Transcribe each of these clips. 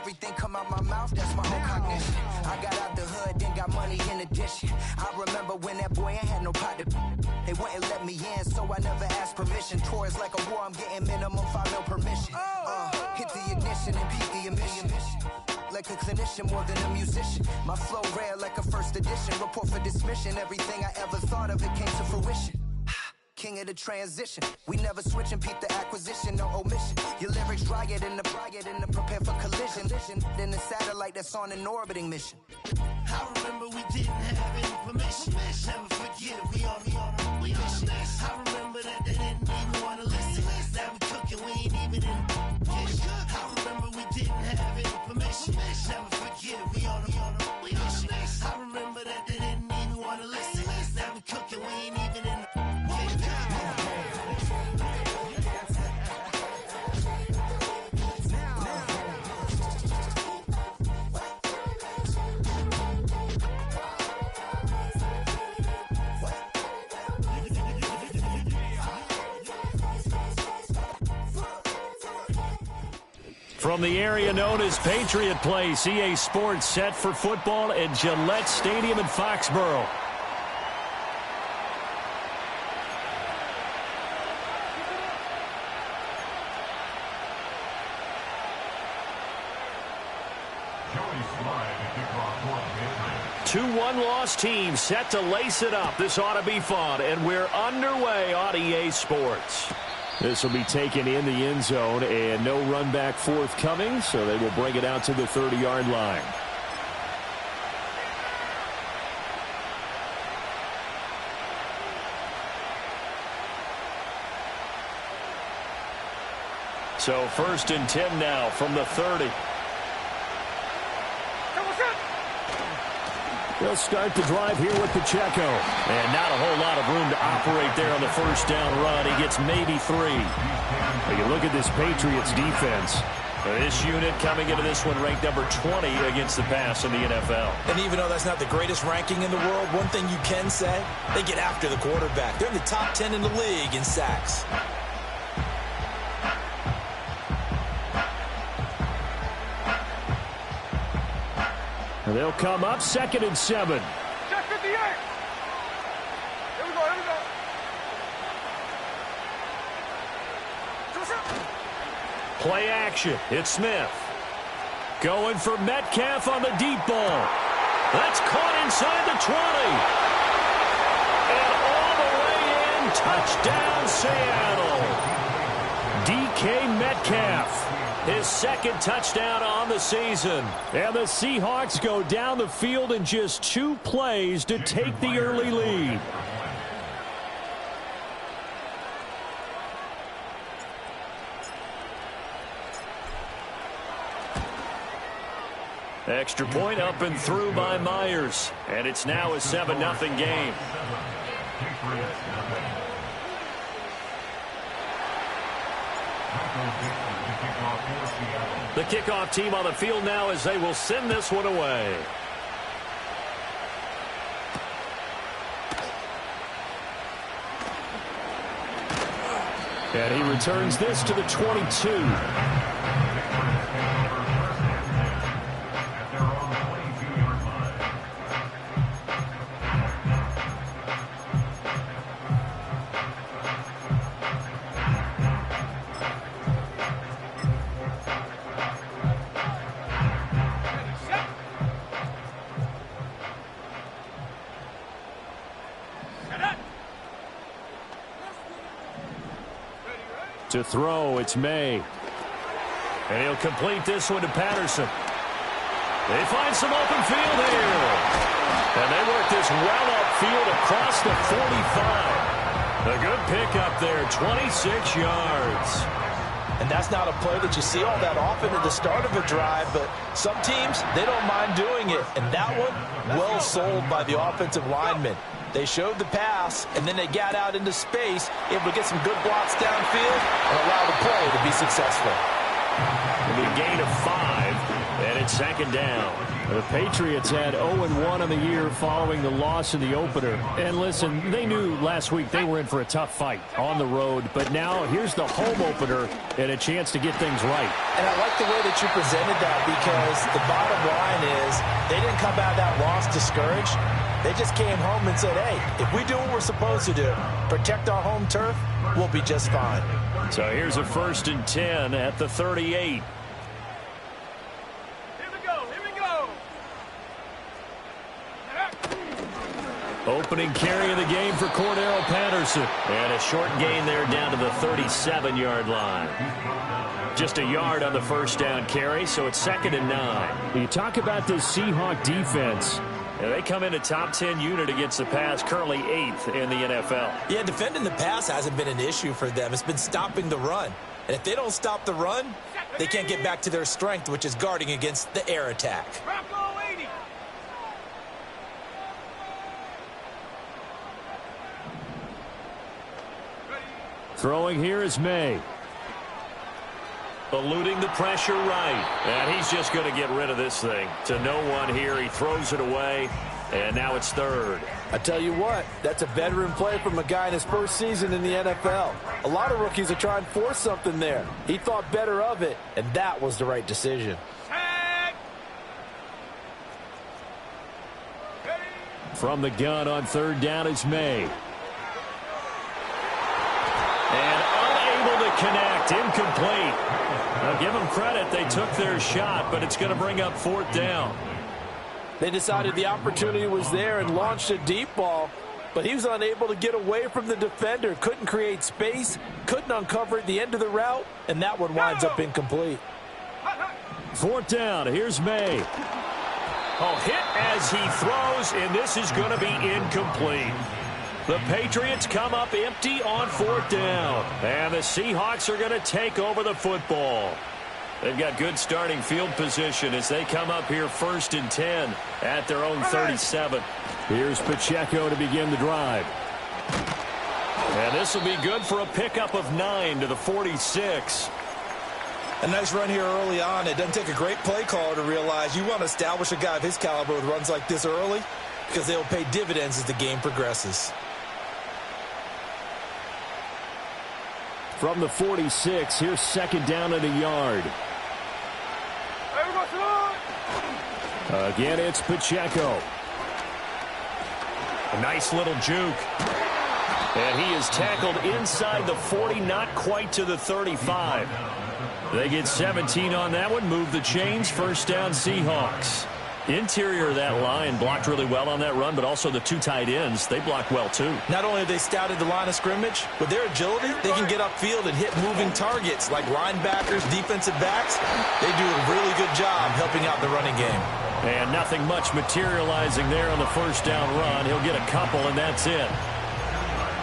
everything come out my mouth, that's my own cognition. I got out the hood, then got money in addition. I remember when that boy ain't had no pot to. They wouldn't let me in, so I never asked permission. Tours like a war, I'm getting minimum 5 mil permission. Hit the ignition and beat the emission. Like a clinician more than a musician. My flow rare like a first edition. Report for dismission. Everything I ever thought of, it came to fruition. King of the transition. We never switch and peep the acquisition, no omission. Your lyrics drier than the prepare for collision. Then the satellite that's on an orbiting mission. I remember we didn't have any permission. Never forget it, we on a mission. I remember that they didn't even want to listen. Now we cooking, we ain't even in the kitchen. I remember we didn't have any permission. Never forget it, we on a mission. I remember that they didn't even want to listen. Now we cooking, we ain't even in the kitchen. From the area known as Patriot Place, EA Sports set for football at Gillette Stadium in Foxborough. Two one-loss teams set to lace it up. This ought to be fun, and we're underway on EA Sports. This will be taken in the end zone, and no run back forthcoming, so they will bring it out to the 30-yard line. So 1st and 10 now from the 30. They'll start the drive here with Pacheco. And not a whole lot of room to operate there on the first down run. He gets maybe 3. But you look at this Patriots defense. This unit coming into this one ranked number 20 against the pass in the NFL. And even though that's not the greatest ranking in the world, one thing you can say, they get after the quarterback. They're in the top 10 in the league in sacks. And they'll come up 2nd and 7. Check 58. Here we go, Play action. It's Smith. Going for Metcalf on the deep ball. That's caught inside the 20. And all the way in. Touchdown, Seattle. DK Metcalf. His 2nd touchdown on the season. And the Seahawks go down the field in just 2 plays to take the early lead. Extra point up and through by Myers. And it's now a 7-0 game. The kickoff team on the field now as they will send this one away. And he returns this to the 22. To throw, it's May. And he'll complete this one to Patterson. They find some open field here. And they work this well upfield across the 45. A good pickup there, 26 yards. And that's not a play that you see all that often at the start of a drive, but some teams, they don't mind doing it. And that one, well sold by the offensive lineman. They showed the pass, and then they got out into space, able to get some good blocks downfield and allow the play to be successful. We'll gain of 5, and it's second down. The Patriots had 0-1 on the year following the loss in the opener. And listen, they knew last week they were in for a tough fight on the road. But now here's the home opener and a chance to get things right. And I like the way that you presented that, because the bottom line is they didn't come out of that loss discouraged. They just came home and said, hey, if we do what we're supposed to do, protect our home turf, we'll be just fine. So here's a 1st and 10 at the 38. Opening carry of the game for Cordero Patterson. And a short gain there down to the 37-yard line. Just a yard on the first down carry, so it's 2nd and 9. You talk about this Seahawk defense. And they come in a top 10 unit against the pass, currently 8th in the NFL. Yeah, defending the pass hasn't been an issue for them. It's been stopping the run. And if they don't stop the run, they can't get back to their strength, which is guarding against the air attack. Throwing here is May. Eluding the pressure right. And he's just going to get rid of this thing. To no one here. He throws it away. And now it's 3rd. I tell you what, that's a veteran play from a guy in his first season in the NFL. A lot of rookies are trying to force something there. He thought better of it, and that was the right decision. From the gun on 3rd down is May. And unable to connect. Incomplete. Now give them credit. They took their shot, but it's going to bring up 4th down. They decided the opportunity was there and launched a deep ball, but he was unable to get away from the defender. Couldn't create space, couldn't uncover at the end of the route, and that one winds up incomplete. 4th down. Here's May. Oh, hit as he throws, and this is going to be incomplete. The Patriots come up empty on 4th down. And the Seahawks are going to take over the football. They've got good starting field position as they come up here 1st and 10 at their own 37. Here's Pacheco to begin the drive. And this will be good for a pickup of 9 to the 46. A nice run here early on. It doesn't take a great play caller to realize you want to establish a guy of his caliber with runs like this early, because they will pay dividends as the game progresses. From the 46, here's 2nd down and a yard. Again, it's Pacheco. A nice little juke. And he is tackled inside the 40, not quite to the 35. They get 17 on that one, move the chains, 1st down Seahawks. Interior of that line blocked really well on that run, but also the 2 tight ends, they blocked well too. Not only have they scouted the line of scrimmage, with their agility, they can get upfield and hit moving targets like linebackers, defensive backs. They do a really good job helping out the running game. And nothing much materializing there on the 1st down run. He'll get a couple, and that's it.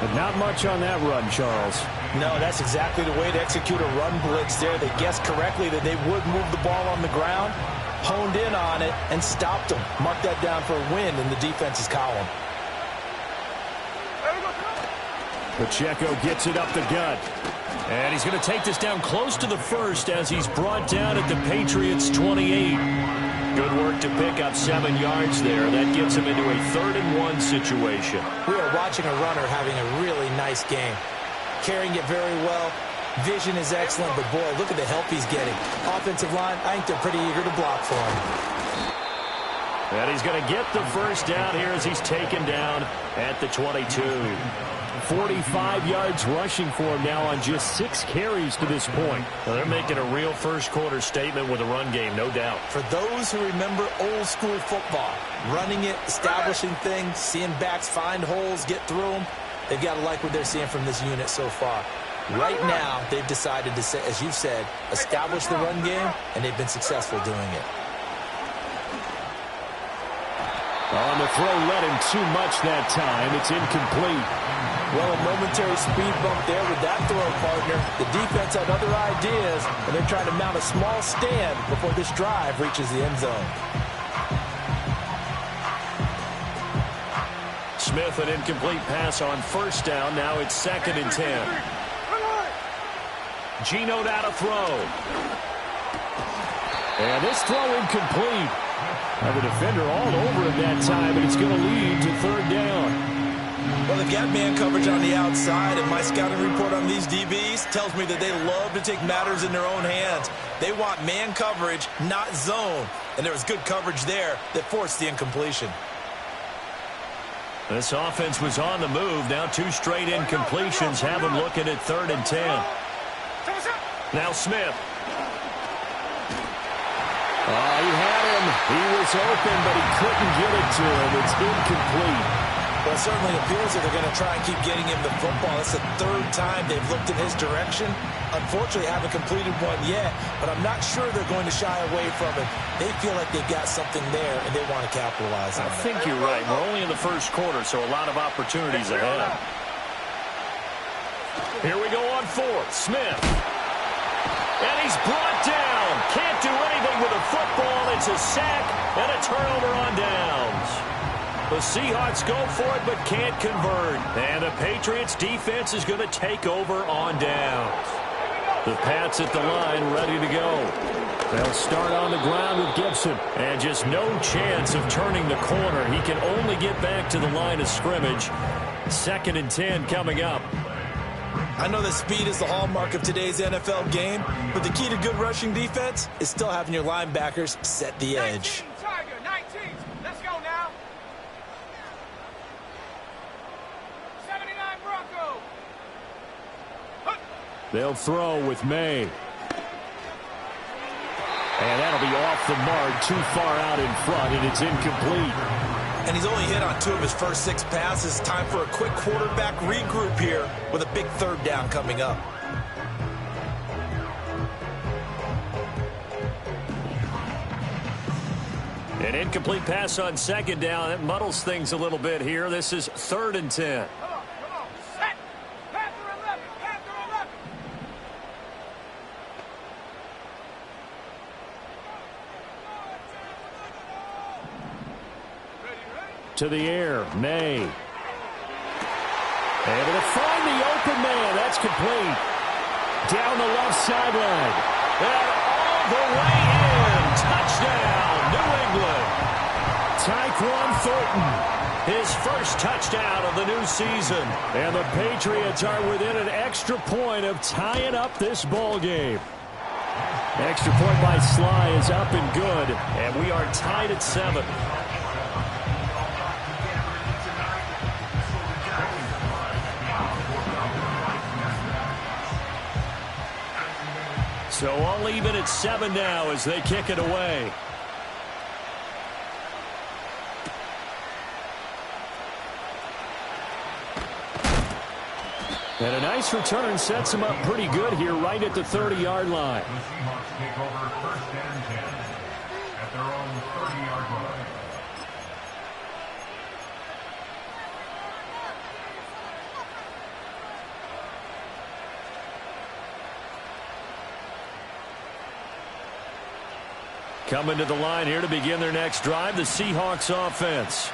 But not much on that run, Charles. No, that's exactly the way to execute a run blitz there. They guessed correctly that they would move the ball on the ground, honed in on it, and stopped them. Mark that down for a win in the defense's column. Pacheco gets it up the gut. And he's going to take this down close to the 1st as he's brought down at the Patriots' 28. Good work to pick up 7 yards there. That gets him into a 3rd and 1 situation. We are watching a runner having a really nice game. Carrying it very well. Vision is excellent, but boy, look at the help he's getting. Offensive line, I think they're pretty eager to block for him. And he's going to get the 1st down here as he's taken down at the 22. 45 yards rushing for him now on just 6 carries to this point. Well, they're making a real first-quarter statement with a run game, no doubt. For those who remember old-school football, running it, establishing things, seeing backs find holes, get through them, they've got to like what they're seeing from this unit so far. Right now, they've decided to, as you've said, establish the run game, and they've been successful doing it. On the throw, led him too much that time. It's incomplete. Well, a momentary speed bump there with that throw, partner. The defense had other ideas, and they're trying to mount a small stand before this drive reaches the end zone. Smith, an incomplete pass on 1st down. Now it's 2nd and 10. Geno now to throw. And this throw incomplete. The defender all over him that time, and it's going to lead to third down. Well, they've got man coverage on the outside, and my scouting report on these DBs tells me that they love to take matters in their own hands. They want man coverage, not zone. And there was good coverage there that forced the incompletion. This offense was on the move. Now 2 straight incompletions have them looking at 3rd and 10. Now Smith. He had him. He was open, but he couldn't get it to him. It's incomplete. Well, it certainly appears that they're going to try and keep getting him the football. It's the 3rd time they've looked in his direction. Unfortunately, haven't completed one yet, but I'm not sure they're going to shy away from it. They feel like they've got something there, and they want to capitalize on it. I think you're right. We're only in the first quarter, so a lot of opportunities ahead. Here we go on 4th. Smith. And he's brought down. Can't do anything with a football. It's a sack and a turnover on downs. The Seahawks go for it but can't convert. And the Patriots defense is going to take over on downs. The Pats at the line ready to go. They'll start on the ground with Gibson. And just no chance of turning the corner. He can only get back to the line of scrimmage. 2nd and 10 coming up. I know that speed is the hallmark of today's NFL game, but the key to good rushing defense is still having your linebackers set the edge. 19, Tiger, 19. Let's go now. 79 Bronco. They'll throw with May. And that'll be off the mark, too far out in front, and it's incomplete. And he's only hit on 2 of his first 6 passes. Time for a quick quarterback regroup here with a big 3rd down coming up. An incomplete pass on 2nd down. That muddles things a little bit here. This is 3rd and 10. Come on. Set. Panther 11. Panther 11. To the air, May. Able to find the open man. That's complete. Down the left sideline. And all the way in. Touchdown, New England. Tyquan Thornton. His first touchdown of the new season. And the Patriots are within an extra point of tying up this ball game. Extra point by Sly is up and good. And we are tied at 7. So all even at 7 now as they kick it away. And a nice return sets him up pretty good here right at the 30-yard line. The Seahawks take over 1st and 10 at their own 30-yard line. Coming to the line here to begin their next drive, the Seahawks offense.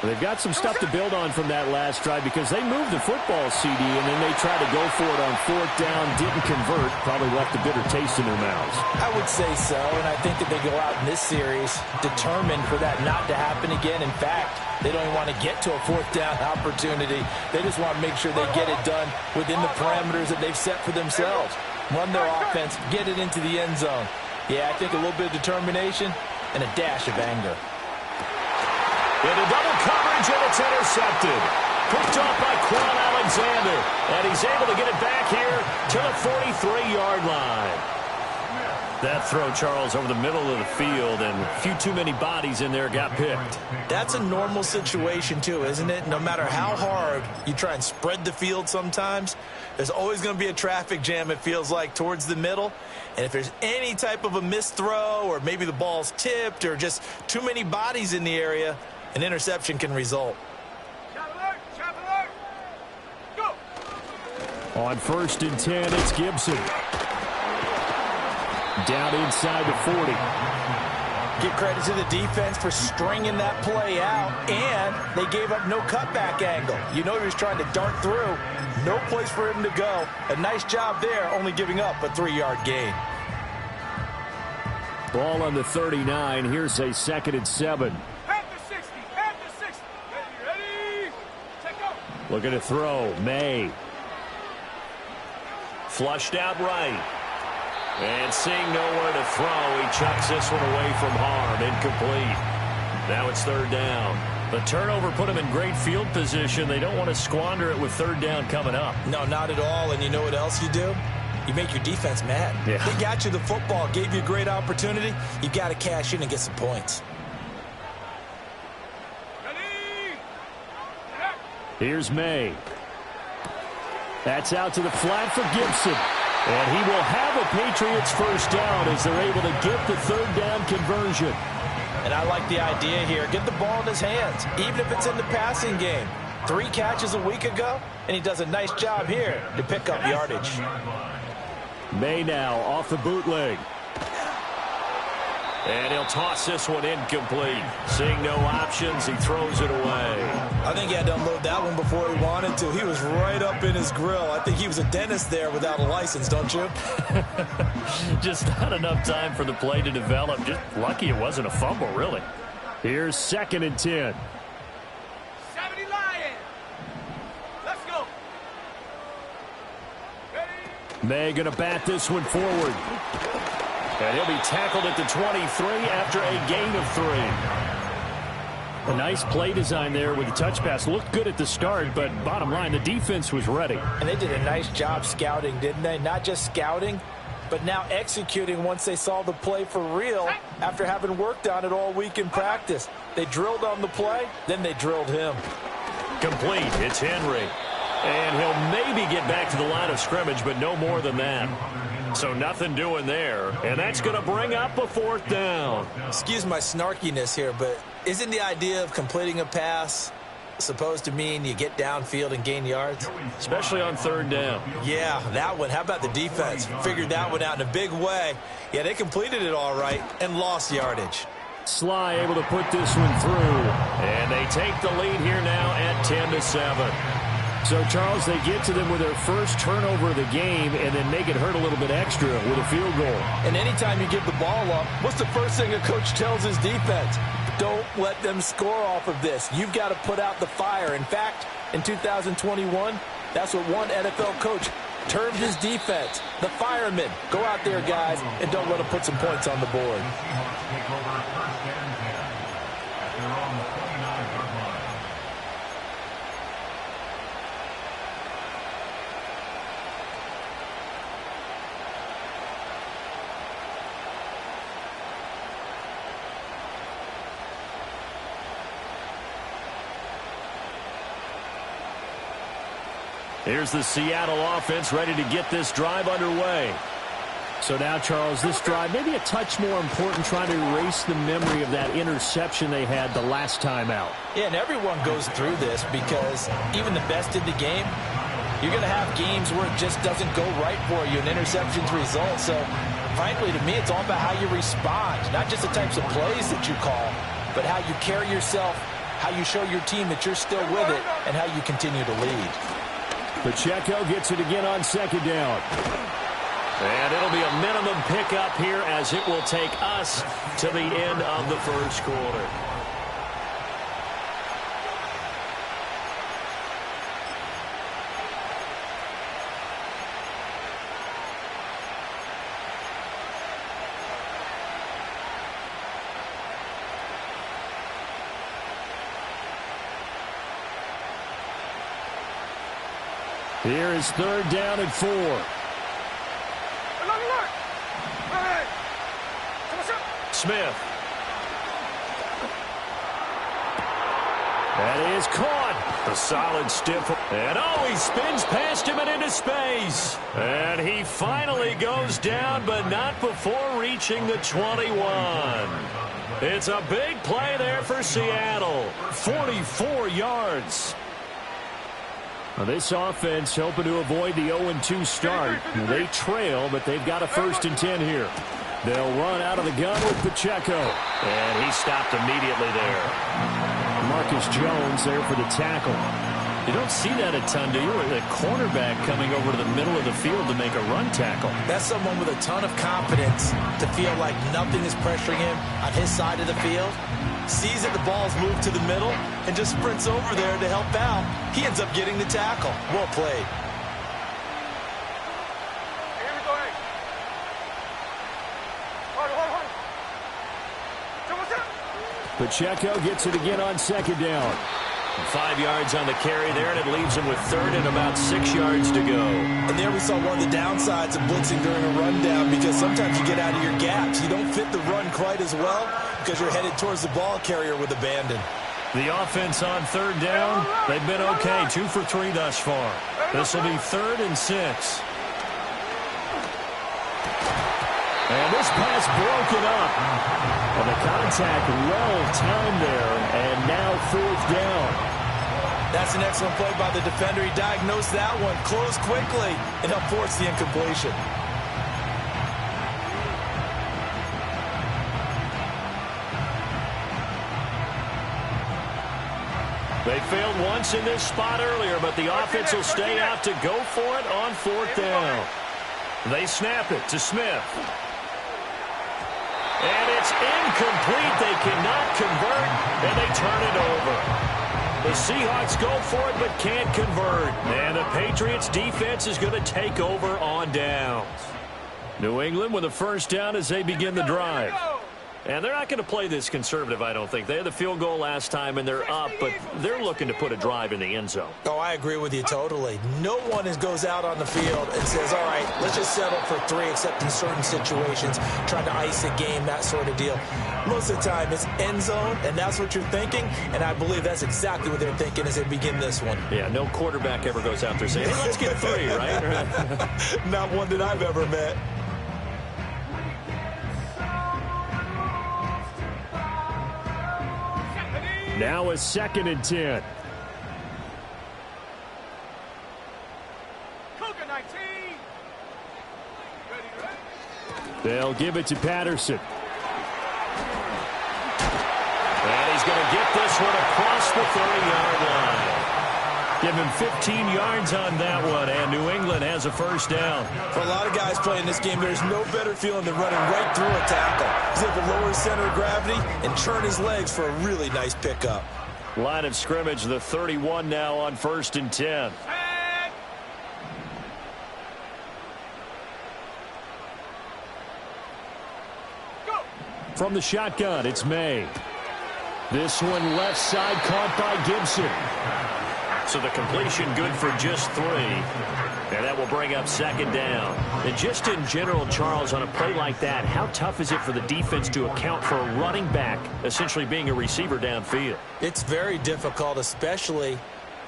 They've got some stuff to build on from that last drive because they moved the football, CD, and then they tried to go for it on 4th down, didn't convert, probably left a bitter taste in their mouths. I would say so, and I think that they go out in this series determined for that not to happen again. In fact, they don't even want to get to a 4th down opportunity. They just want to make sure they get it done within the parameters that they've set for themselves. Run their offense, get it into the end zone. Yeah, I think a little bit of determination and a dash of anger. Into double coverage, and it's intercepted. Picked off by Quan Alexander. And he's able to get it back here to the 43-yard line. That throw, Charles, over the middle of the field, and a few too many bodies in there got picked. That's a normal situation, too, isn't it? No matter how hard you try and spread the field sometimes, there's always going to be a traffic jam, it feels like, towards the middle. And if there's any type of a missed throw or maybe the ball's tipped or just too many bodies in the area, an interception can result. Shot alert. Go. On 1st and 10, it's Gibson. Down inside the 40. Give credit to the defense for stringing that play out, and they gave up no cutback angle. You know he was trying to dart through. No place for him to go. A nice job there, only giving up a 3-yard gain. Ball on the 39. Here's a 2nd and 7. At the 60. At the 60. Ready. Check out. Looking to throw. May. Flushed out right. And seeing nowhere to throw, he chucks this one away from harm. Incomplete. Now it's 3rd down. The turnover put them in great field position. They don't want to squander it with 3rd down coming up. No, not at all. And you know what else you do? You make your defense mad. Yeah. They got you the football, gave you a great opportunity. You got to cash in and get some points. Ready. Here's May. That's out to the flat for Gibson. And he will have a Patriots 1st down as they're able to get the 3rd down conversion. And I like the idea here. Get the ball in his hands, even if it's in the passing game. 3 catches a week ago, and he does a nice job here to pick up yardage. May now off the bootleg. And he'll toss this one incomplete. Seeing no options, he throws it away. I think he had to unload that one before he wanted to. He was right up in his grill. I think he was a dentist there without a license, don't you? Just not enough time for the play to develop. Just lucky it wasn't a fumble, really. Here's 2nd and 10. 70 Lions. Let's go. Ready. May going to bat this one forward. And he'll be tackled at the 23 after a gain of 3. A nice play design there with the touch pass. Looked good at the start, but bottom line, the defense was ready. And they did a nice job scouting, didn't they? Not just scouting, but now executing once they saw the play for real after having worked on it all week in practice. They drilled on the play, then they drilled him. Complete. It's Henry. And he'll maybe get back to the line of scrimmage, but no more than that. So nothing doing there. And that's going to bring up a 4th down. Excuse my snarkiness here, but isn't the idea of completing a pass supposed to mean you get downfield and gain yards? Especially on 3rd down. Yeah, that one. How about the defense? Figured that one out in a big way. Yeah, they completed it all right and lost yardage. Sly able to put this one through. And they take the lead here now at 10-7. So, Charles, they get to them with their first turnover of the game and then make it hurt a little bit extra with a field goal. And anytime you give the ball up, what's the first thing a coach tells his defense? Don't let them score off of this. You've got to put out the fire. In fact, in 2021, that's what one NFL coach termed his defense. The firemen. Go out there, guys, and don't let them put some points on the board. Take over 1st and 10 at their own 29-yard line. Here's the Seattle offense ready to get this drive underway. So now, Charles, this drive maybe a touch more important, trying to erase the memory of that interception they had the last time out. Yeah, and everyone goes through this because even the best in the game, you're going to have games where it just doesn't go right for you, and interceptions result. So, frankly, to me, it's all about how you respond, not just the types of plays that you call, but how you carry yourself, how you show your team that you're still with it, and how you continue to lead. Pacheco gets it again on 2nd down. And it'll be a minimum pickup here as it will take us to the end of the 1st quarter. Here is 3rd down and 4. Smith. That is caught. A solid stiff. And he spins past him and into space. And he finally goes down, but not before reaching the 21. It's a big play there for Seattle. 44 yards. Now this offense hoping to avoid the 0-2 start. They trail, but they've got a 1st and 10 here. They'll run out of the gun with Pacheco. And he stopped immediately there. Marcus Jones there for the tackle. You don't see that a ton, do you? With a cornerback coming over to the middle of the field to make a run tackle. That's someone with a ton of confidence to feel like nothing is pressuring him on his side of the field. Sees that the ball's moved to the middle and just sprints over there to help out. He ends up getting the tackle. Well played. Here we go, hey. Hold on. So what's up? Pacheco gets it again on second down. 5 yards on the carry there, and it leaves him with third and about 6 yards to go. And there we saw one of the downsides of blitzing during a rundown, because sometimes you get out of your gaps. You don't fit the run quite as well because you're headed towards the ball carrier with abandon. The offense on third down, they've been okay, 2 for 3 thus far. This will be 3rd and 6. And this pass broken up. And the contact well timed there, and now 4th down. That's an excellent play by the defender. He diagnosed that one, closed quickly, and helped force the incompletion. They failed once in this spot earlier, but the offense will stay out to go for it on 4th down. They snap it to Smith. And it's incomplete. They cannot convert, and they turn it over. The Seahawks go for it but can't convert. And the Patriots defense is going to take over on downs. New England with a first down as they begin the drive. And they're not going to play this conservative, I don't think. They had the field goal last time, and they're up, but they're looking to put a drive in the end zone. Oh, I agree with you totally. No one goes out on the field and says, all right, let's just settle for 3, except in certain situations, trying to ice a game, that sort of deal. Most of the time, it's end zone, and that's what you're thinking, and I believe that's exactly what they're thinking as they begin this one. Yeah, no quarterback ever goes out there saying, hey, let's get 3, right? Not one that I've ever met. Now a 2nd and 10. Cougar 19. Ready. They'll give it to Patterson. And he's going to get this one across the 30-yard line. Give him 15 yards on that one, and New England has a first down. For a lot of guys playing this game, there's no better feeling than running right through a tackle. He's able to lower his center of gravity and turn his legs for a really nice pickup. Line of scrimmage, the 31 now on 1st and 10. Go. From the shotgun, it's May. This one left side caught by Gibson. So the completion good for just 3. And that will bring up 2nd down. And just in general, Charles, on a play like that, how tough is it for the defense to account for a running back essentially being a receiver downfield? It's very difficult, especially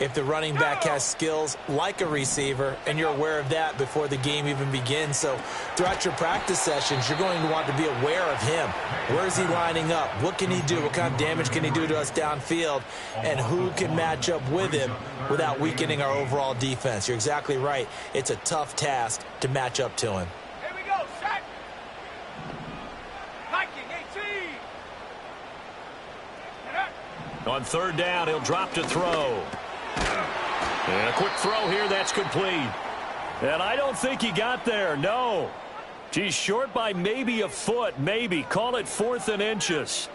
if the running back has skills like a receiver, and you're aware of that before the game even begins. So throughout your practice sessions, you're going to want to be aware of him. Where is he lining up? What can he do? What kind of damage can he do to us downfield? And who can match up with him without weakening our overall defense? You're exactly right. It's a tough task to match up to him. Here we go, set. Viking 18. On 3rd down, he'll drop to throw. And a quick throw here, that's complete. And I don't think he got there, no. He's short by maybe a foot, maybe. Call it 4th and inches.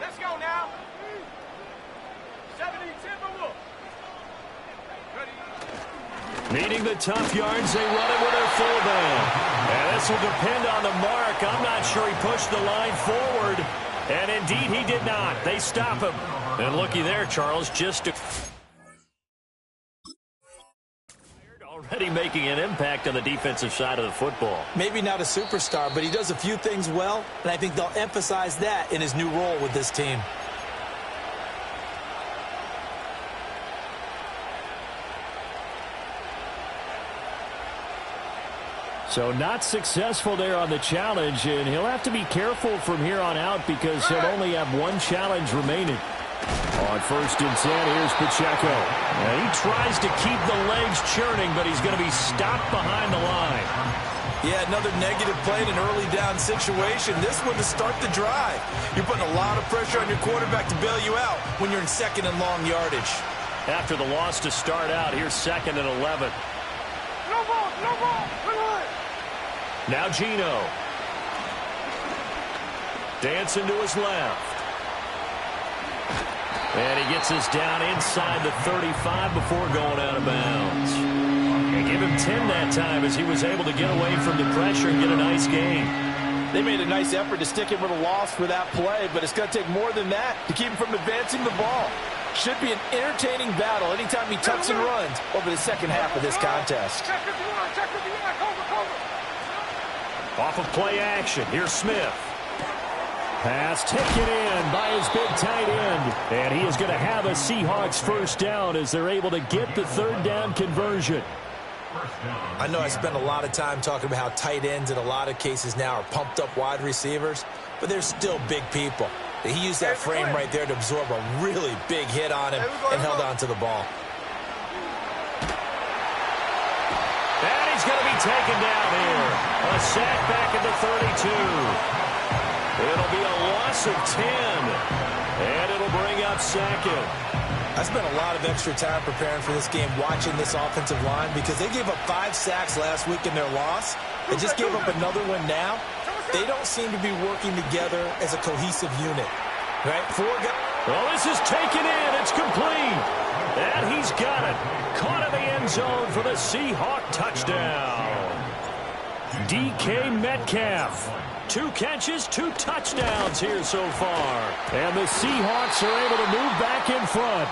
Let's go now. 70 Timberwolves. Ready. Needing the tough yards, they run it with their fullback. And this will depend on the mark. I'm not sure he pushed the line forward. And indeed, he did not. They stop him. And looky there, Charles, just already making an impact on the defensive side of the football. Maybe not a superstar, but he does a few things well, and I think they'll emphasize that in his new role with this team. So not successful there on the challenge, and he'll have to be careful from here on out because he'll only have one challenge remaining. On 1st and 10, here's Pacheco. And he tries to keep the legs churning, but he's going to be stopped behind the line. Yeah, another negative play in an early down situation. This one to start the drive. You're putting a lot of pressure on your quarterback to bail you out when you're in 2nd and long yardage. After the loss to start out, here's 2nd and 11. No ball, no ball. Now Geno. Dancing to his left. And he gets us down inside the 35 before going out of bounds. And give him 10 that time as he was able to get away from the pressure and get a nice gain. They made a nice effort to stick him with a loss for that play, but it's going to take more than that to keep him from advancing the ball. Should be an entertaining battle anytime he tucks and runs over the second half of this contest. Check if you want, cover. Off of play action, here's Smith. Pass taken in by his big tight end. And he is going to have a Seahawks first down as they're able to get the 3rd down conversion. I know I spent a lot of time talking about how tight ends in a lot of cases now are pumped up wide receivers, but they're still big people. He used that frame right there to absorb a really big hit on him and held on to the ball. And he's going to be taken down here. A sack back at the 32. It'll be a loss of 10. And it'll bring up 2nd. I spent a lot of extra time preparing for this game watching this offensive line because they gave up 5 sacks last week in their loss. They just gave up another one now. They don't seem to be working together as a cohesive unit. Right? 4 guys. Well, this is taken in. It's complete. And he's got it. Caught in the end zone for the Seahawk touchdown. DK Metcalf. 2 catches, 2 touchdowns here so far. And the Seahawks are able to move back in front.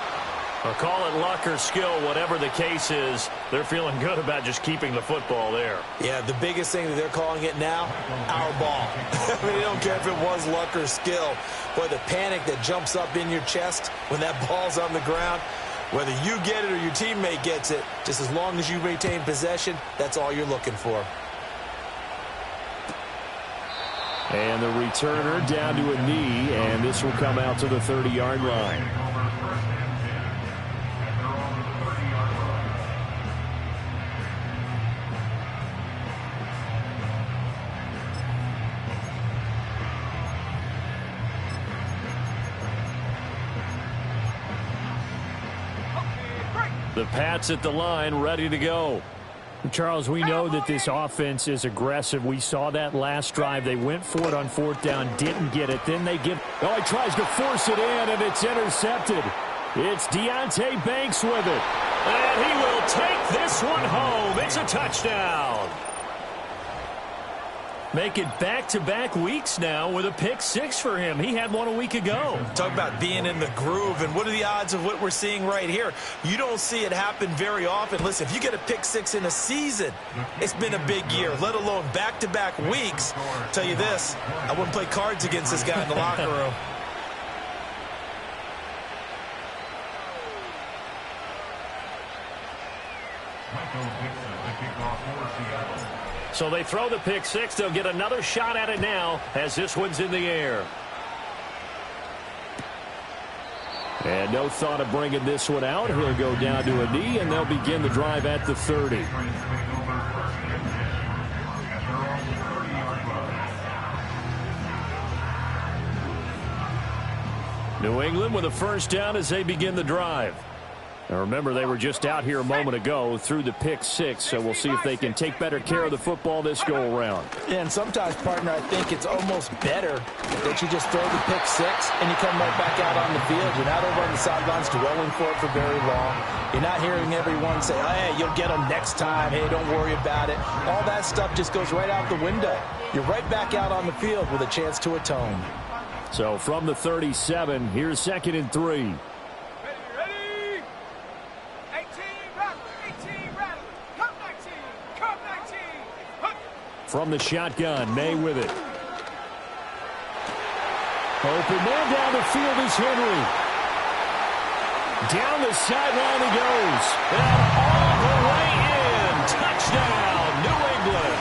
I'll call it luck or skill, whatever the case is. They're feeling good about just keeping the football there. Yeah, the biggest thing that they're calling it now, our ball. I mean, they don't care if it was luck or skill. Boy, the panic that jumps up in your chest when that ball's on the ground, whether you get it or your teammate gets it, just as long as you retain possession, that's all you're looking for. And the returner down to a knee, and this will come out to the 30-yard line. The Pats at the line, ready to go. Charles, we know that this offense is aggressive. We saw that last drive. They went for it on 4th down, didn't get it. Then they give... Oh, he tries to force it in, and it's intercepted. It's Deonte Banks with it. And he will take this one home. It's a touchdown. Make it back-to-back weeks now with a pick 6 for him. He had one a week ago. Talk about being in the groove, and what are the odds of what we're seeing right here? You don't see it happen very often. Listen, if you get a pick 6 in a season, it's been a big year, let alone back-to-back weeks. I'll tell you this, I wouldn't play cards against this guy in the locker room. So they throw the pick 6. They'll get another shot at it now as this one's in the air. And no thought of bringing this one out. He'll go down to a knee, and they'll begin the drive at the 30. New England with a first down as they begin the drive. Now remember, they were just out here a moment ago through the pick 6, so we'll see if they can take better care of the football this go-around. Yeah, and sometimes, partner, I think it's almost better that you just throw the pick 6 and you come right back out on the field. You're not over on the sidelines dwelling for it for very long. You're not hearing everyone say, oh, hey, you'll get them next time. Hey, don't worry about it. All that stuff just goes right out the window. You're right back out on the field with a chance to atone. So from the 37, here's 2nd and 3. From the shotgun, May with it. Open man down the field is Henry. Down the sideline he goes. And all the way in. Touchdown, New England.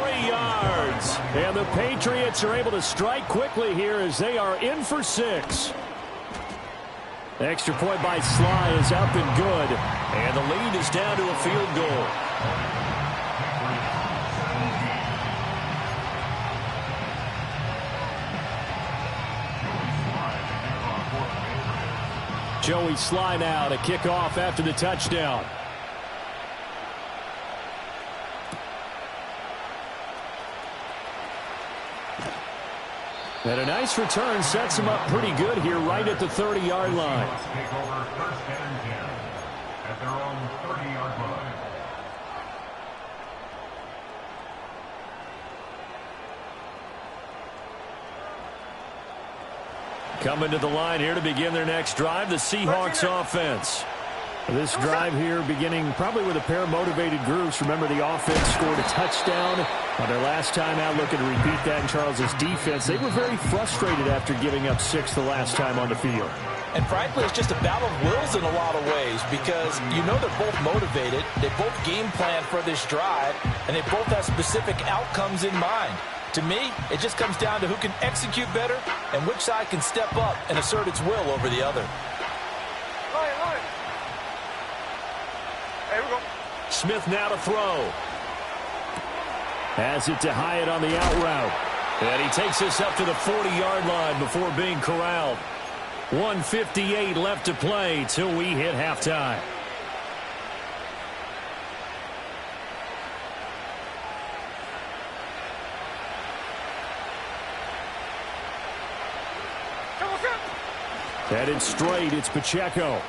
yards. And the Patriots are able to strike quickly here as they are in for 6. Extra point by Sly is up and good. And the lead is down to a field goal. Joey Sly now to kick off after the touchdown. And a nice return sets him up pretty good here right at the 30-yard line. Take over first and 10 at their own 30-yard line. Coming to the line here to begin their next drive, the Seahawks offense. This drive here beginning probably with a pair of motivated groups. Remember, the offense scored a touchdown on their last time out, looking to repeat that in Charles's defense. They were very frustrated after giving up 6 the last time on the field. And frankly, it's just a battle of wills in a lot of ways because you know they're both motivated. They both game plan for this drive, and they both have specific outcomes in mind. To me, it just comes down to who can execute better and which side can step up and assert its will over the other. Here we go. Smith now to throw. Has it to Hyatt on the out route. And he takes this up to the 40-yard line before being corralled. 1:58 left to play till we hit halftime. Headed straight, it's Pacheco.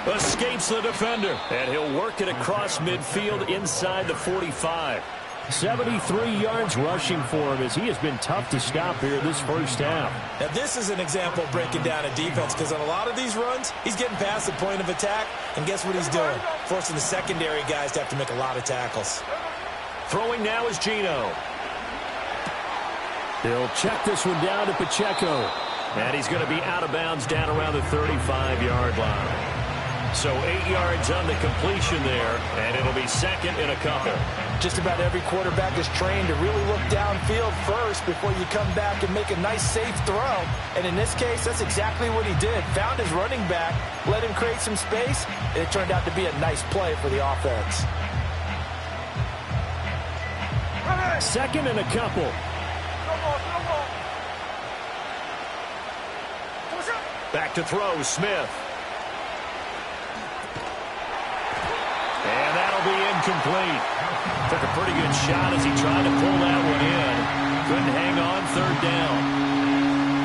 Escapes the defender, and he'll work it across midfield inside the 45. 73 yards rushing for him as he has been tough to stop here this first half. Now, this is an example of breaking down a defense because on a lot of these runs, he's getting past the point of attack, and guess what he's doing? Forcing the secondary guys to have to make a lot of tackles. Throwing now is Geno. He'll check this one down to Pacheco. And he's going to be out of bounds down around the 35-yard line. So 8 yards on the completion there, and it'll be second and a couple. Just about every quarterback is trained to really look downfield first before you come back and make a nice, safe throw. And in this case, that's exactly what he did. Found his running back, let him create some space, and it turned out to be a nice play for the offense. Second and a couple. Back to throw, Smith. And that'll be incomplete. Took a pretty good shot as he tried to pull that one in. Couldn't hang on, third down.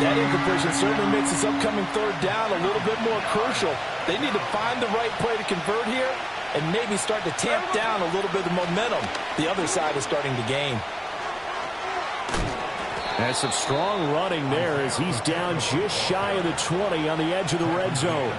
That incompletion certainly makes this upcoming third down a little bit more crucial. They need to find the right play to convert here and maybe start to tamp down a little bit of momentum the other side is starting to gain. And some strong running there as he's down just shy of the 20 on the edge of the red zone.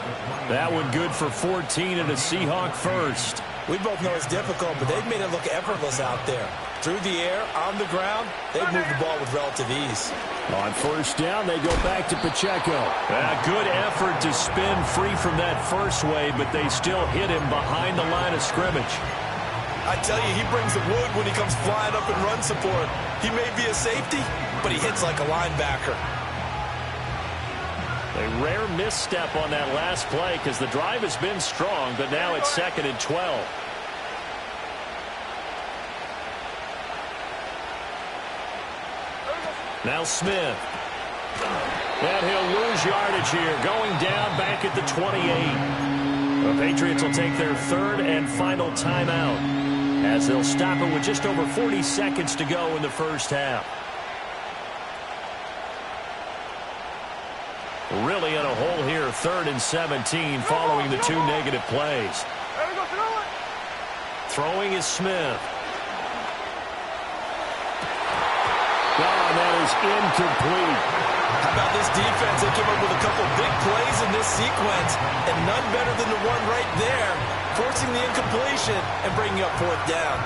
That one good for 14 and a Seahawk first. We both know it's difficult, but they've made it look effortless out there. Through the air, on the ground, they've moved the ball with relative ease. On first down, they go back to Pacheco. A good effort to spin free from that first wave, but they still hit him behind the line of scrimmage. I tell you, he brings the wood when he comes flying up in run support. He may be a safety, but he hits like a linebacker. A rare misstep on that last play because the drive has been strong, but now it's second and 12. Now Smith. And he'll lose yardage here, going down back at the 28. The Patriots will take their third and final timeout as they'll stop it with just over 40 seconds to go in the first half. Really in a hole here, third and 17 following the 2 negative plays. Throwing is Smith. Oh, that is incomplete. How about this defense? They came up with a couple big plays in this sequence, and none better than the one right there, forcing the incompletion and bringing up fourth down.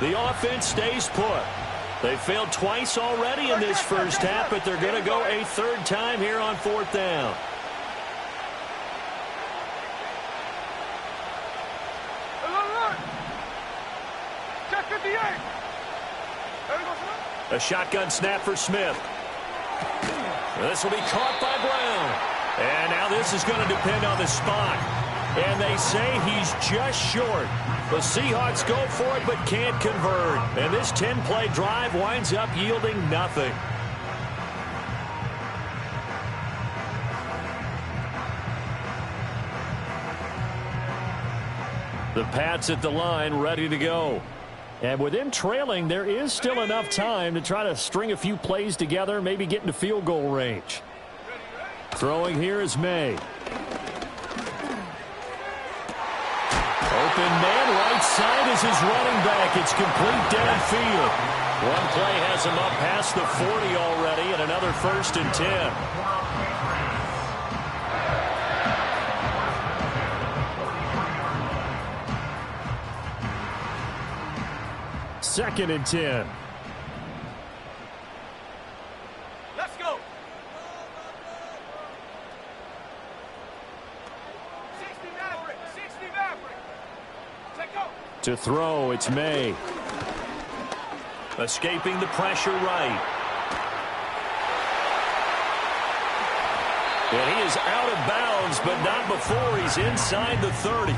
The offense stays put. They failed twice already in this first half, but they're going to go a third time here on fourth down. Check 58. A shotgun snap for Smith. This will be caught by Brown. And now this is going to depend on the spot. And they say he's just short. The Seahawks go for it but can't convert. And this 10-play drive winds up yielding nothing. The Pats at the line ready to go. And with them trailing, there is still enough time to try to string a few plays together, maybe get into field goal range. Throwing here is May. Open man, right side is his running back. It's complete downfield. One play has him up past the 40 already, and another 1st and 10. Second and 10. Let's go. 60 Maverick. 60 Maverick. Take go. To throw, it's May. Escaping the pressure right. And he is out of bounds, but not before he's inside the 30.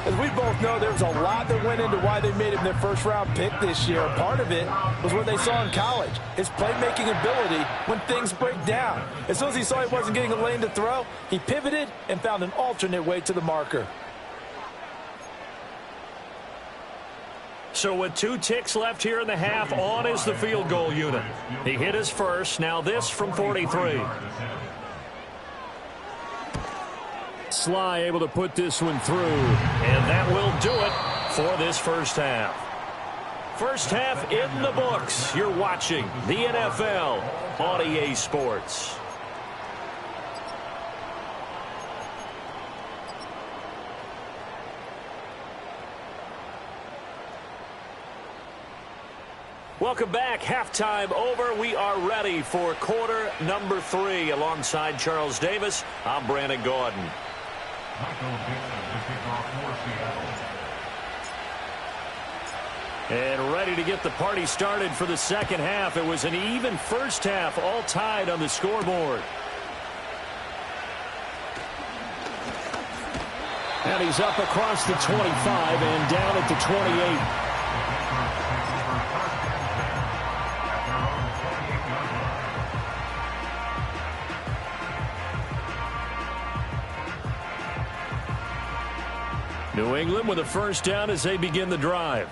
As we both know, there's a lot that went into why they made him their first-round pick this year. Part of it was what they saw in college, his playmaking ability when things break down. As soon as he saw he wasn't getting a lane to throw, he pivoted and found an alternate way to the marker. So with 2 ticks left here in the half, on is the field goal unit. He hit his first, now this from 43. Sly able to put this one through, and that will do it for this first half. First half in the books. You're watching the NFL on EA Sports. Welcome back. Halftime over. We are ready for quarter number 3. Alongside Charles Davis, I'm Brandon Gordon. And ready to get the party started for the second half. It was an even first half, all tied on the scoreboard. And he's up across the 25 and down at the 28. New England with a first down as they begin the drive.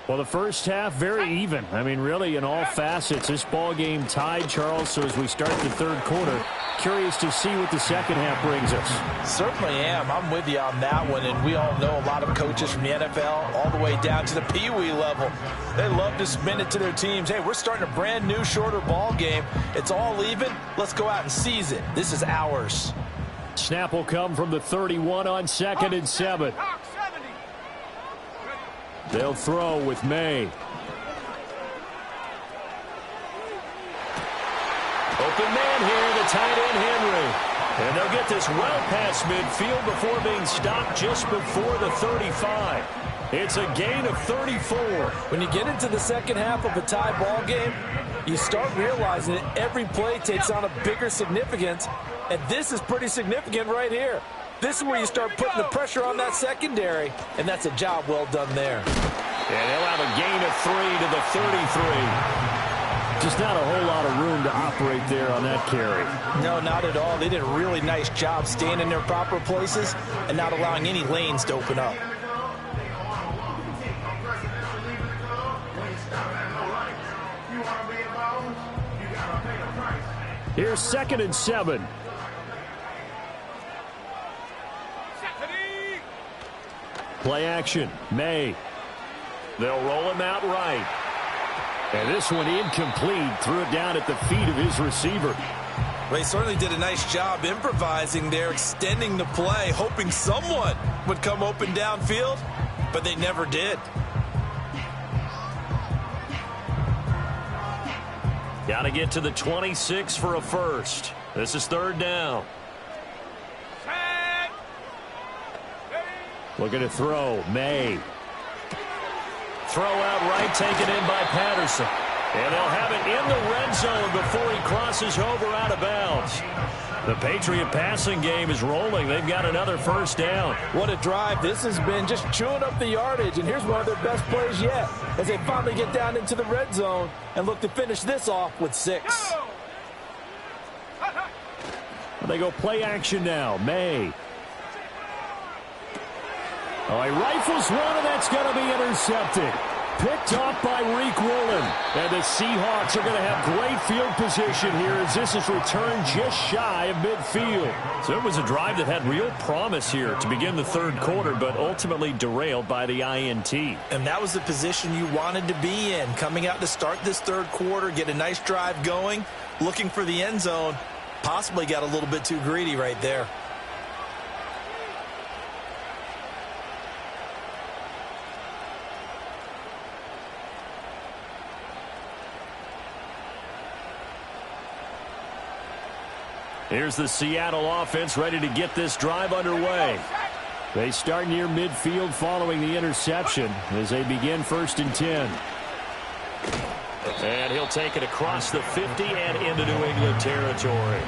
Well, the first half, very even. I mean, really, in all facets, this ball game tied, Charles. So as we start the third quarter, curious to see what the second half brings us. Certainly am. I'm with you on that one. And we all know a lot of coaches from the NFL all the way down to the Pee Wee level. They love to spin it to their teams. Hey, we're starting a brand new, shorter ball game. It's all even. Let's go out and seize it. This is ours. Snap will come from the 31 on 2nd and 7. They'll throw with May. Open man here, the tight end Henry. And they'll get this well past midfield before being stopped just before the 35. It's a gain of 34. When you get into the second half of a tie ball game, you start realizing that every play takes on a bigger significance. And this is pretty significant right here. This is where you start putting the pressure on that secondary, and that's a job well done there. And he'll have a gain of 3 to the 33. Just not a whole lot of room to operate there on that carry. No, not at all. They did a really nice job staying in their proper places and not allowing any lanes to open up. Here's 2nd and 7. Play action. May. They'll roll him out right. And this one incomplete. Threw it down at the feet of his receiver. Well, he certainly did a nice job improvising there, extending the play, hoping someone would come open downfield, but they never did. Got to get to the 26 for a first. This is third down. Looking to throw. May. Throw out right, taken in by Patterson. And they'll have it in the red zone before he crosses over out of bounds. The Patriot passing game is rolling. They've got another first down. What a drive this has been, just chewing up the yardage. And here's one of their best plays yet as they finally get down into the red zone and look to finish this off with 6. They go play action now. May. Oh, he rifles one, and that's going to be intercepted. Picked off by Reek Woolen. And the Seahawks are going to have great field position here as this is returned just shy of midfield. So it was a drive that had real promise here to begin the third quarter, but ultimately derailed by the INT. And that was the position you wanted to be in. Coming out to start this third quarter, get a nice drive going, looking for the end zone. Possibly got a little bit too greedy right there. Here's the Seattle offense ready to get this drive underway. They start near midfield following the interception as they begin 1st and 10. And he'll take it across the 50 and into New England territory.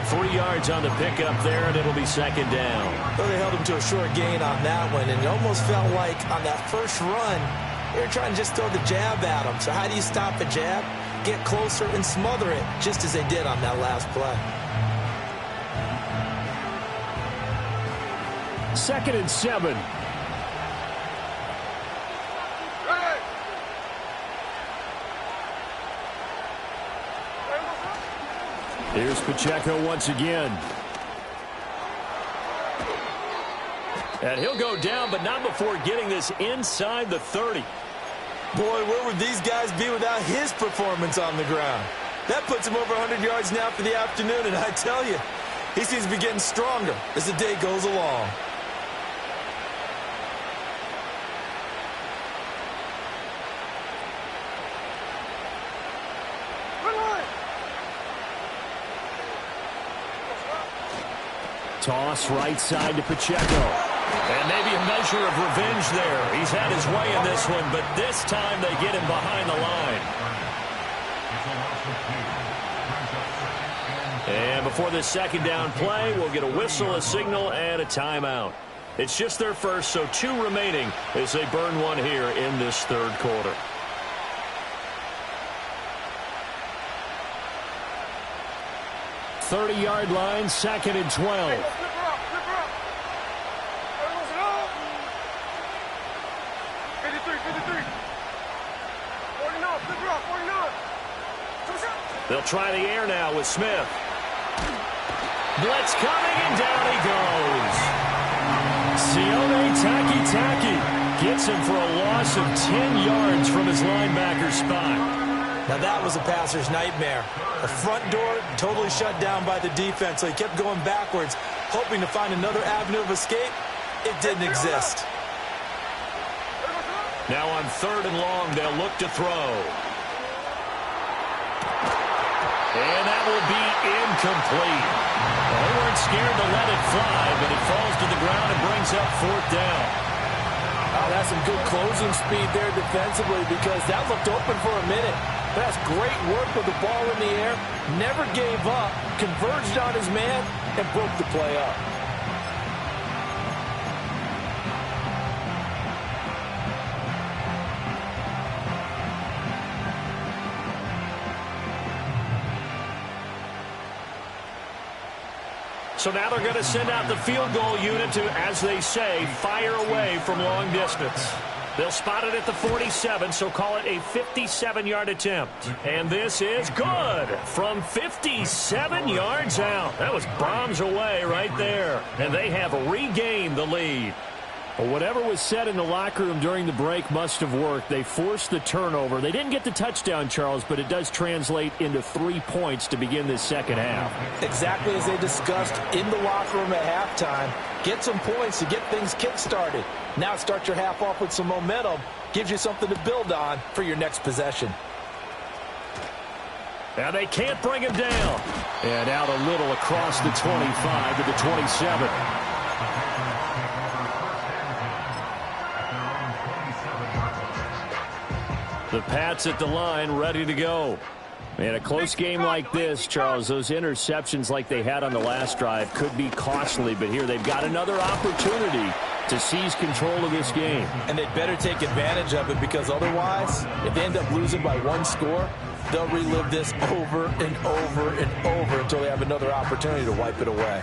3 yards on the pickup there, and it'll be second down. Well, they held him to a short gain on that one, and it almost felt like on that first run, they were trying to just throw the jab at him. So how do you stop a jab? Get closer and smother it, just as they did on that last play. 2nd and 7. Here's Pacheco once again. And he'll go down, but not before getting this inside the 30. Boy, where would these guys be without his performance on the ground? That puts him over 100 yards now for the afternoon, and I tell you, he seems to be getting stronger as the day goes along. Toss right side to Pacheco. And maybe a measure of revenge there. He's had his way in this one, but this time they get him behind the line. And before this second down play, we'll get a whistle, a signal, and a timeout. It's just their first, so 2 remaining as they burn one here in this third quarter. .30-yard line, 2nd and 12. They'll try the air now with Smith. Blitz coming, and down he goes. Sione Takitaki gets him for a loss of 10 yards from his linebacker spot. Now that was a passer's nightmare. The front door totally shut down by the defense, so he kept going backwards, hoping to find another avenue of escape. It didn't exist. Now on 3rd and long, they'll look to throw. And that will be incomplete. Well, they weren't scared to let it fly, but it falls to the ground and brings up 4th down. Oh, that's some good closing speed there defensively because that looked open for a minute. That's great work with the ball in the air. Never gave up, converged on his man, and broke the play up. So now they're going to send out the field goal unit to, as they say, fire away from long distance. They'll spot it at the 47, so call it a 57-yard attempt. And this is good from 57 yards out. That was bombs away right there. And they have regained the lead. Well, whatever was said in the locker room during the break must have worked. They forced the turnover. They didn't get the touchdown, Charles, but it does translate into 3 points to begin this second half. Exactly as they discussed in the locker room at halftime. Get some points to get things kick-started. Now start your half off with some momentum. Gives you something to build on for your next possession. And they can't bring him down. And out a little across the 25 to the 27. The Pats at the line, ready to go. In a close game like this, Charles, those interceptions like they had on the last drive could be costly, but here they've got another opportunity to seize control of this game. And they'd better take advantage of it, because otherwise, if they end up losing by one score, they'll relive this over and over and over until they have another opportunity to wipe it away.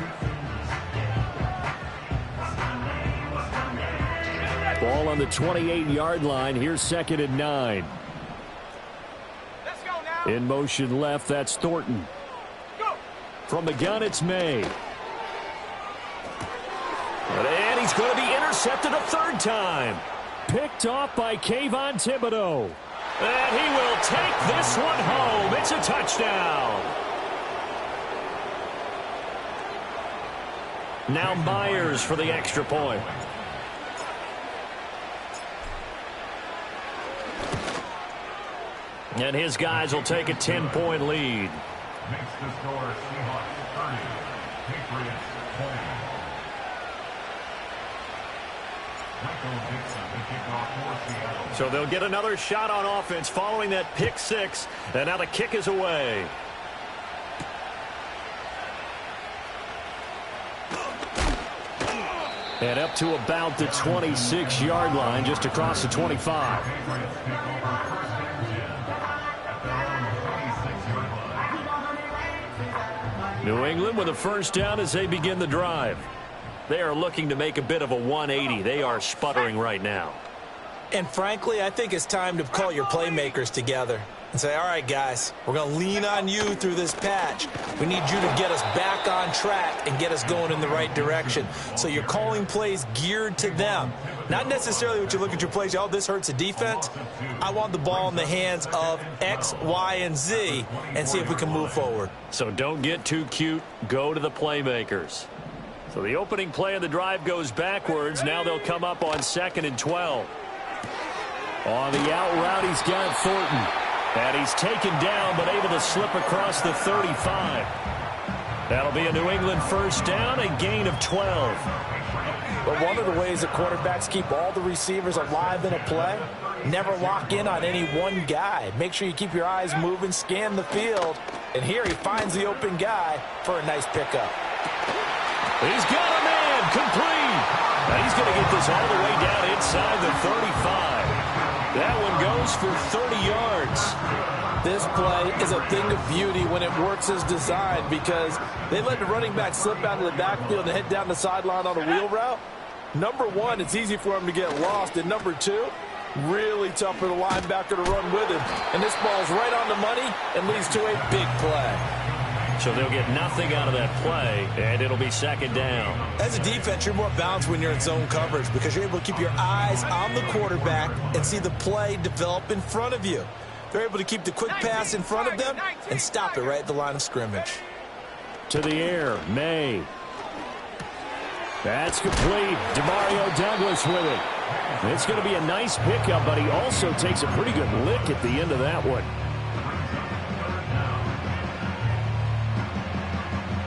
Ball on the 28-yard line. Here's 2nd and 9. Let's go now. In motion left, that's Thornton. Go. From the gun, it's May. And he's going to be intercepted a third time. Picked off by Kayvon Thibodeaux. And he will take this one home. It's a touchdown. Now Myers for the extra point. And his guys will take a 10-point lead. Makes the score Seahawks 30, Patriots 20. Michael Dixon to kick off for Seattle. So they'll get another shot on offense following that pick six. And now the kick is away. And up to about the 26-yard line, just across the 25. New England with a first down as they begin the drive. They are looking to make a bit of a 180. They are sputtering right now. And frankly, I think it's time to call your playmakers together and say, all right, guys, we're going to lean on you through this patch. We need you to get us back on track and get us going in the right direction. So you're calling plays geared to them. Not necessarily what you look at your plays, oh, this hurts the defense. I want the ball in the hands of X, Y, and Z and see if we can move forward. So don't get too cute. Go to the playmakers. So the opening play of the drive goes backwards. Now they'll come up on 2nd and 12. On the out route, he's got Thornton. And he's taken down, but able to slip across the 35. That'll be a New England first down, a gain of 12. But one of the ways that quarterbacks keep all the receivers alive in a play, never lock in on any one guy. Make sure you keep your eyes moving, scan the field. And here he finds the open guy for a nice pickup. He's got a man, complete. And he's going to get this all the way down inside the 35. That one goes for 30 yards. This play is a thing of beauty when it works as designed, because they let the running back slip out of the backfield and head down the sideline on a wheel route. Number one, it's easy for him to get lost. And number two, really tough for the linebacker to run with him. And this ball's right on the money and leads to a big play. So they'll get nothing out of that play, and it'll be 2nd down. As a defense, you're more balanced when you're in zone coverage, because you're able to keep your eyes on the quarterback and see the play develop in front of you. They're able to keep the quick pass in front of them and stop it right at the line of scrimmage. To the air, May. That's complete. Demario Douglas with it. It's going to be a nice pickup, but he also takes a pretty good lick at the end of that one.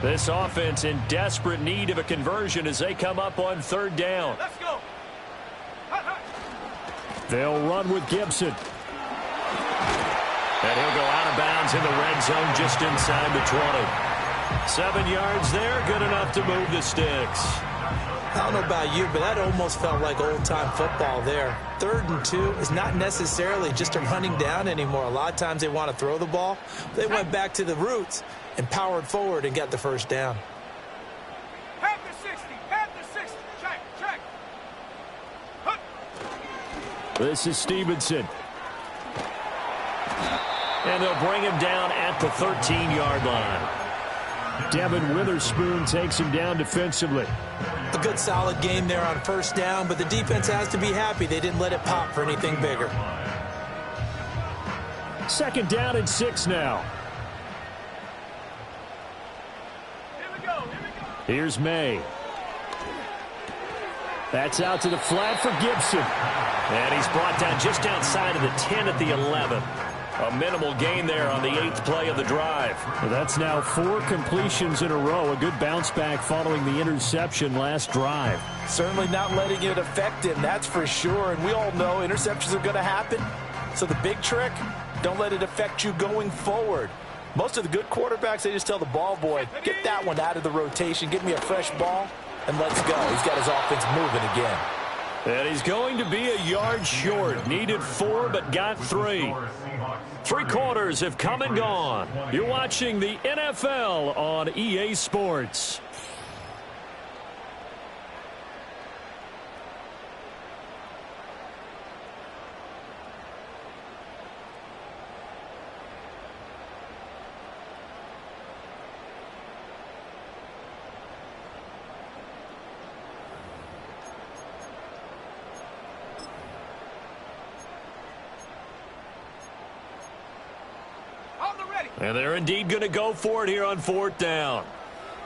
This offense in desperate need of a conversion as they come up on 3rd down. Let's go. They'll run with Gibson. And he'll go out of bounds in the red zone just inside the 20. 7 yards there, good enough to move the sticks. I don't know about you, but that almost felt like old-time football there. 3rd and 2 is not necessarily just a running down anymore. A lot of times they want to throw the ball. They went back to the roots and powered forward and got the first down. Have the 60. Have the 60. Check. This is Stevenson. And they'll bring him down at the 13-yard line. Devin Witherspoon takes him down defensively. A good solid game there on first down, but the defense has to be happy they didn't let it pop for anything bigger. 2nd down and 6 now. Here we go. Here's May. That's out to the flat for Gibson. And he's brought down just outside of the 10 at the 11. A minimal gain there on the 8th play of the drive. Well, that's now 4 completions in a row. A good bounce back following the interception last drive. Certainly not letting it affect him, that's for sure. And we all know interceptions are going to happen. So the big trick, don't let it affect you going forward. Most of the good quarterbacks, they just tell the ball boy, get that one out of the rotation, give me a fresh ball, and let's go. He's got his offense moving again. And he's going to be a yard short. Needed 4, but got 3. 3 quarters have come and gone. You're watching the NFL on EA Sports. And they're indeed going to go for it here on 4th down.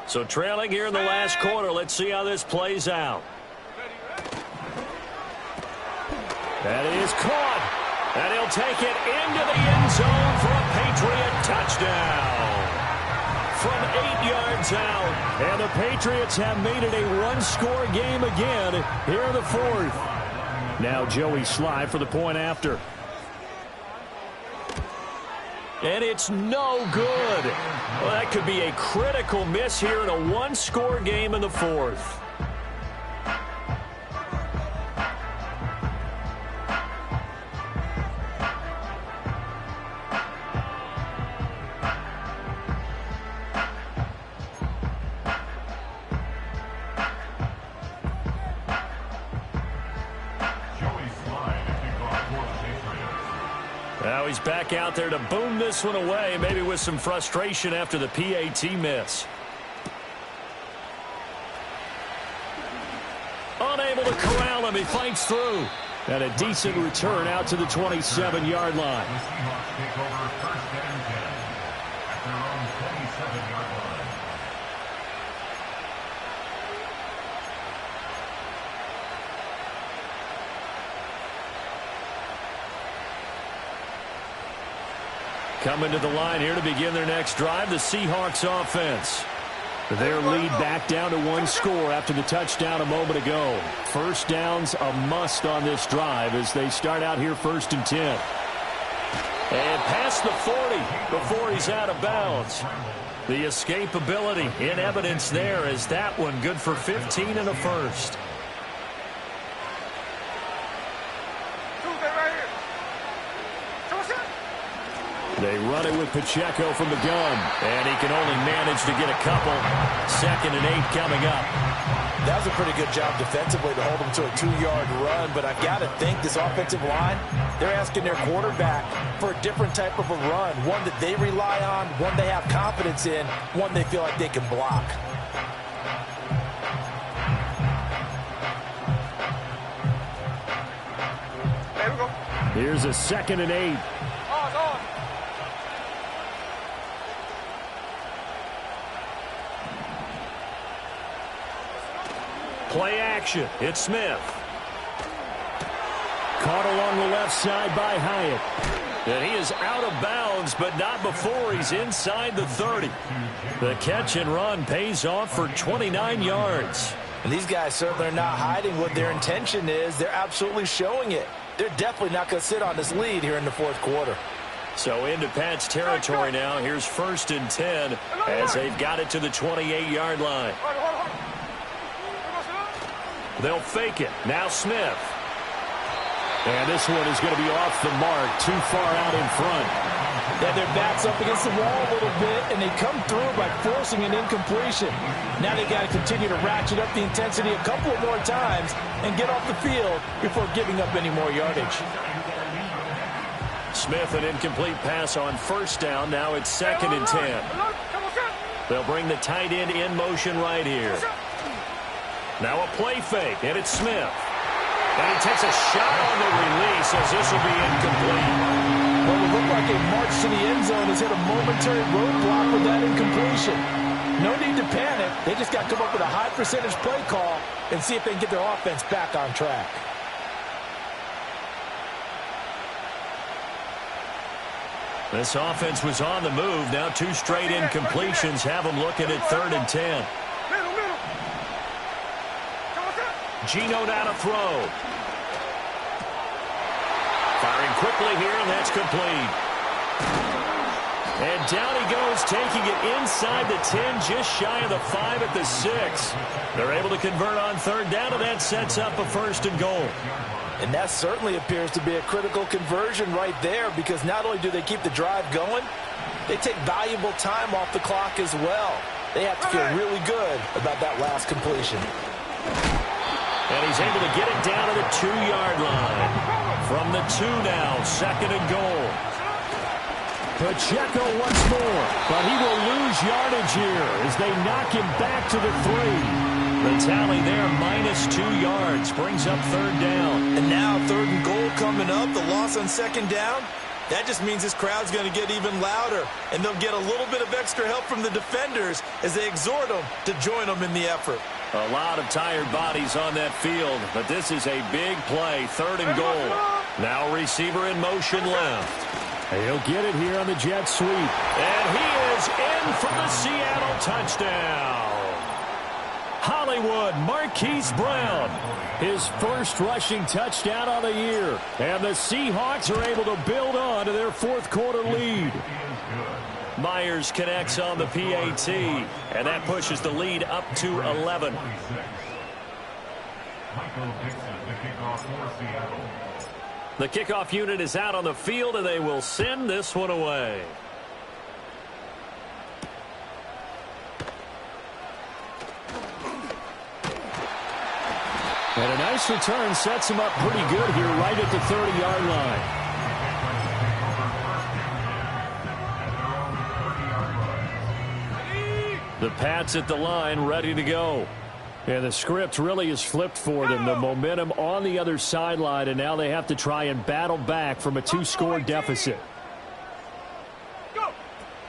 So trailing here in the last quarter. Let's see how this plays out. That is caught. And he'll take it into the end zone for a Patriot touchdown. From 8 yards out. And the Patriots have made it a one-score game again here in the 4th. Now Joey Sly for the point after. And it's no good. Well, that could be a critical miss here in a one-score game in the 4th. Now he's back out there to boom this one away, maybe with some frustration after the PAT miss. Unable to corral him. He fights through. And a decent return out to the 27-yard line. The Seahawks take over 1st and 10 at their own 27-yard line. Coming to the line here to begin their next drive, the Seahawks offense. Their lead back down to 1 score after the touchdown a moment ago. First down's a must on this drive as they start out here 1st and 10. And past the 40 before he's out of bounds. The escapability in evidence there as that one good for 15 and a first. They run it with Pacheco from the gun. And he can only manage to get a couple. 2nd and 8 coming up. That was a pretty good job defensively to hold him to a 2-yard run, but I've got to think this offensive line, they're asking their quarterback for a different type of a run, one that they rely on, one they have confidence in, one they feel like they can block. There we go. Here's a 2nd and 8. Play action. It's Smith. Caught along the left side by Hyatt. And he is out of bounds, but not before he's inside the 30. The catch and run pays off for 29 yards. And these guys certainly are not hiding what their intention is. They're absolutely showing it. They're definitely not going to sit on this lead here in the 4th quarter. So into Pat's territory now. Here's 1st and 10 as they've got it to the 28-yard line. They'll fake it. Now Smith. And this one is going to be off the mark. Too far out in front. Yeah, their back's up against the wall a little bit, and they come through by forcing an incompletion. Now they've got to continue to ratchet up the intensity a couple of more times and get off the field before giving up any more yardage. Smith, an incomplete pass on 1st down. Now it's 2nd and 10. They'll bring the tight end in motion right here. Now a play fake, and it's Smith. And he takes a shot on the release as this will be incomplete. Well, it looked like a march to the end zone has hit a momentary roadblock with that incompletion. No need to panic. They just got to come up with a high percentage play call and see if they can get their offense back on track. This offense was on the move. Now 2 straight incompletions have them looking at 3rd and 10. Geno now to throw. Firing quickly here, and that's complete. And down he goes, taking it inside the 10, just shy of the 5 at the 6. They're able to convert on 3rd down, and that sets up a 1st and goal. And that certainly appears to be a critical conversion right there, because not only do they keep the drive going, they take valuable time off the clock as well. They have to feel really good about that last completion. And he's able to get it down to the 2-yard line. From the 2 now, 2nd and goal. Pacheco once more, but he will lose yardage here as they knock him back to the 3. The tally there, -2 yards, brings up 3rd down. And now 3rd and goal coming up, the loss on 2nd down. That just means this crowd's going to get even louder, and they'll get a little bit of extra help from the defenders as they exhort them to join them in the effort. A lot of tired bodies on that field, but this is a big play, 3rd and goal. Now receiver in motion left. He'll get it here on the jet sweep. And he is in for the Seattle touchdown. Hollywood Marquise Brown, his first rushing touchdown on the year. And the Seahawks are able to build on to their 4th quarter lead. Myers connects on the PAT, and that pushes the lead up to 11. Michael Dixon, the kickoff for Seattle. The kickoff unit is out on the field, and they will send this one away. And a nice return sets him up pretty good here right at the 30-yard line. The Pats at the line, ready to go. And the script really is flipped for them. The momentum on the other sideline, and now they have to try and battle back from a 2-score deficit.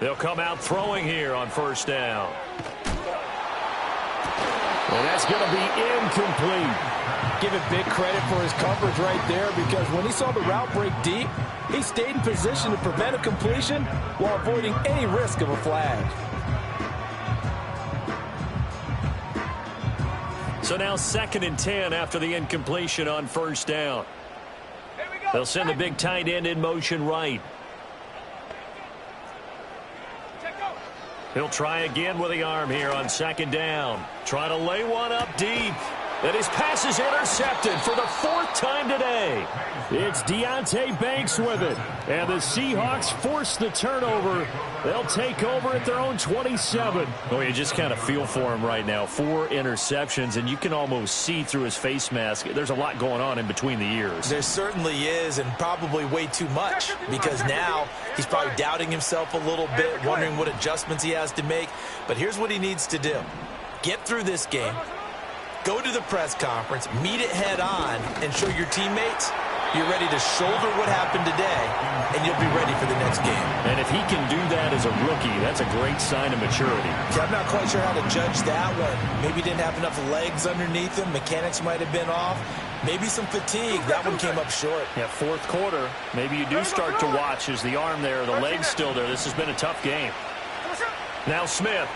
They'll come out throwing here on 1st down. And that's going to be incomplete. Give it big credit for his coverage right there, because when he saw the route break deep, he stayed in position to prevent a completion while avoiding any risk of a flag. So now 2nd and 10 after the incompletion on 1st down. They'll send the big tight end in motion right. He'll try again with the arm here on 2nd down. Trying to lay one up deep. And his pass is intercepted for the 4th time today. It's Deonte Banks with it. And the Seahawks force the turnover. They'll take over at their own 27. Oh, you just kind of feel for him right now. 4 interceptions, and you can almost see through his face mask. There's a lot going on in between the ears. There certainly is, and probably way too much, because now he's probably doubting himself a little bit, wondering what adjustments he has to make. But here's what he needs to do. Get through this game. Go to the press conference, meet it head on, and show your teammates you're ready to shoulder what happened today, and you'll be ready for the next game. And if he can do that as a rookie, that's a great sign of maturity. I'm not quite sure how to judge that one. Maybe he didn't have enough legs underneath him. Mechanics might have been off. Maybe some fatigue. That one came up short. Yeah, 4th quarter. Maybe you do start to watch as the arm there, the leg's still there. This has been a tough game. Now Smith.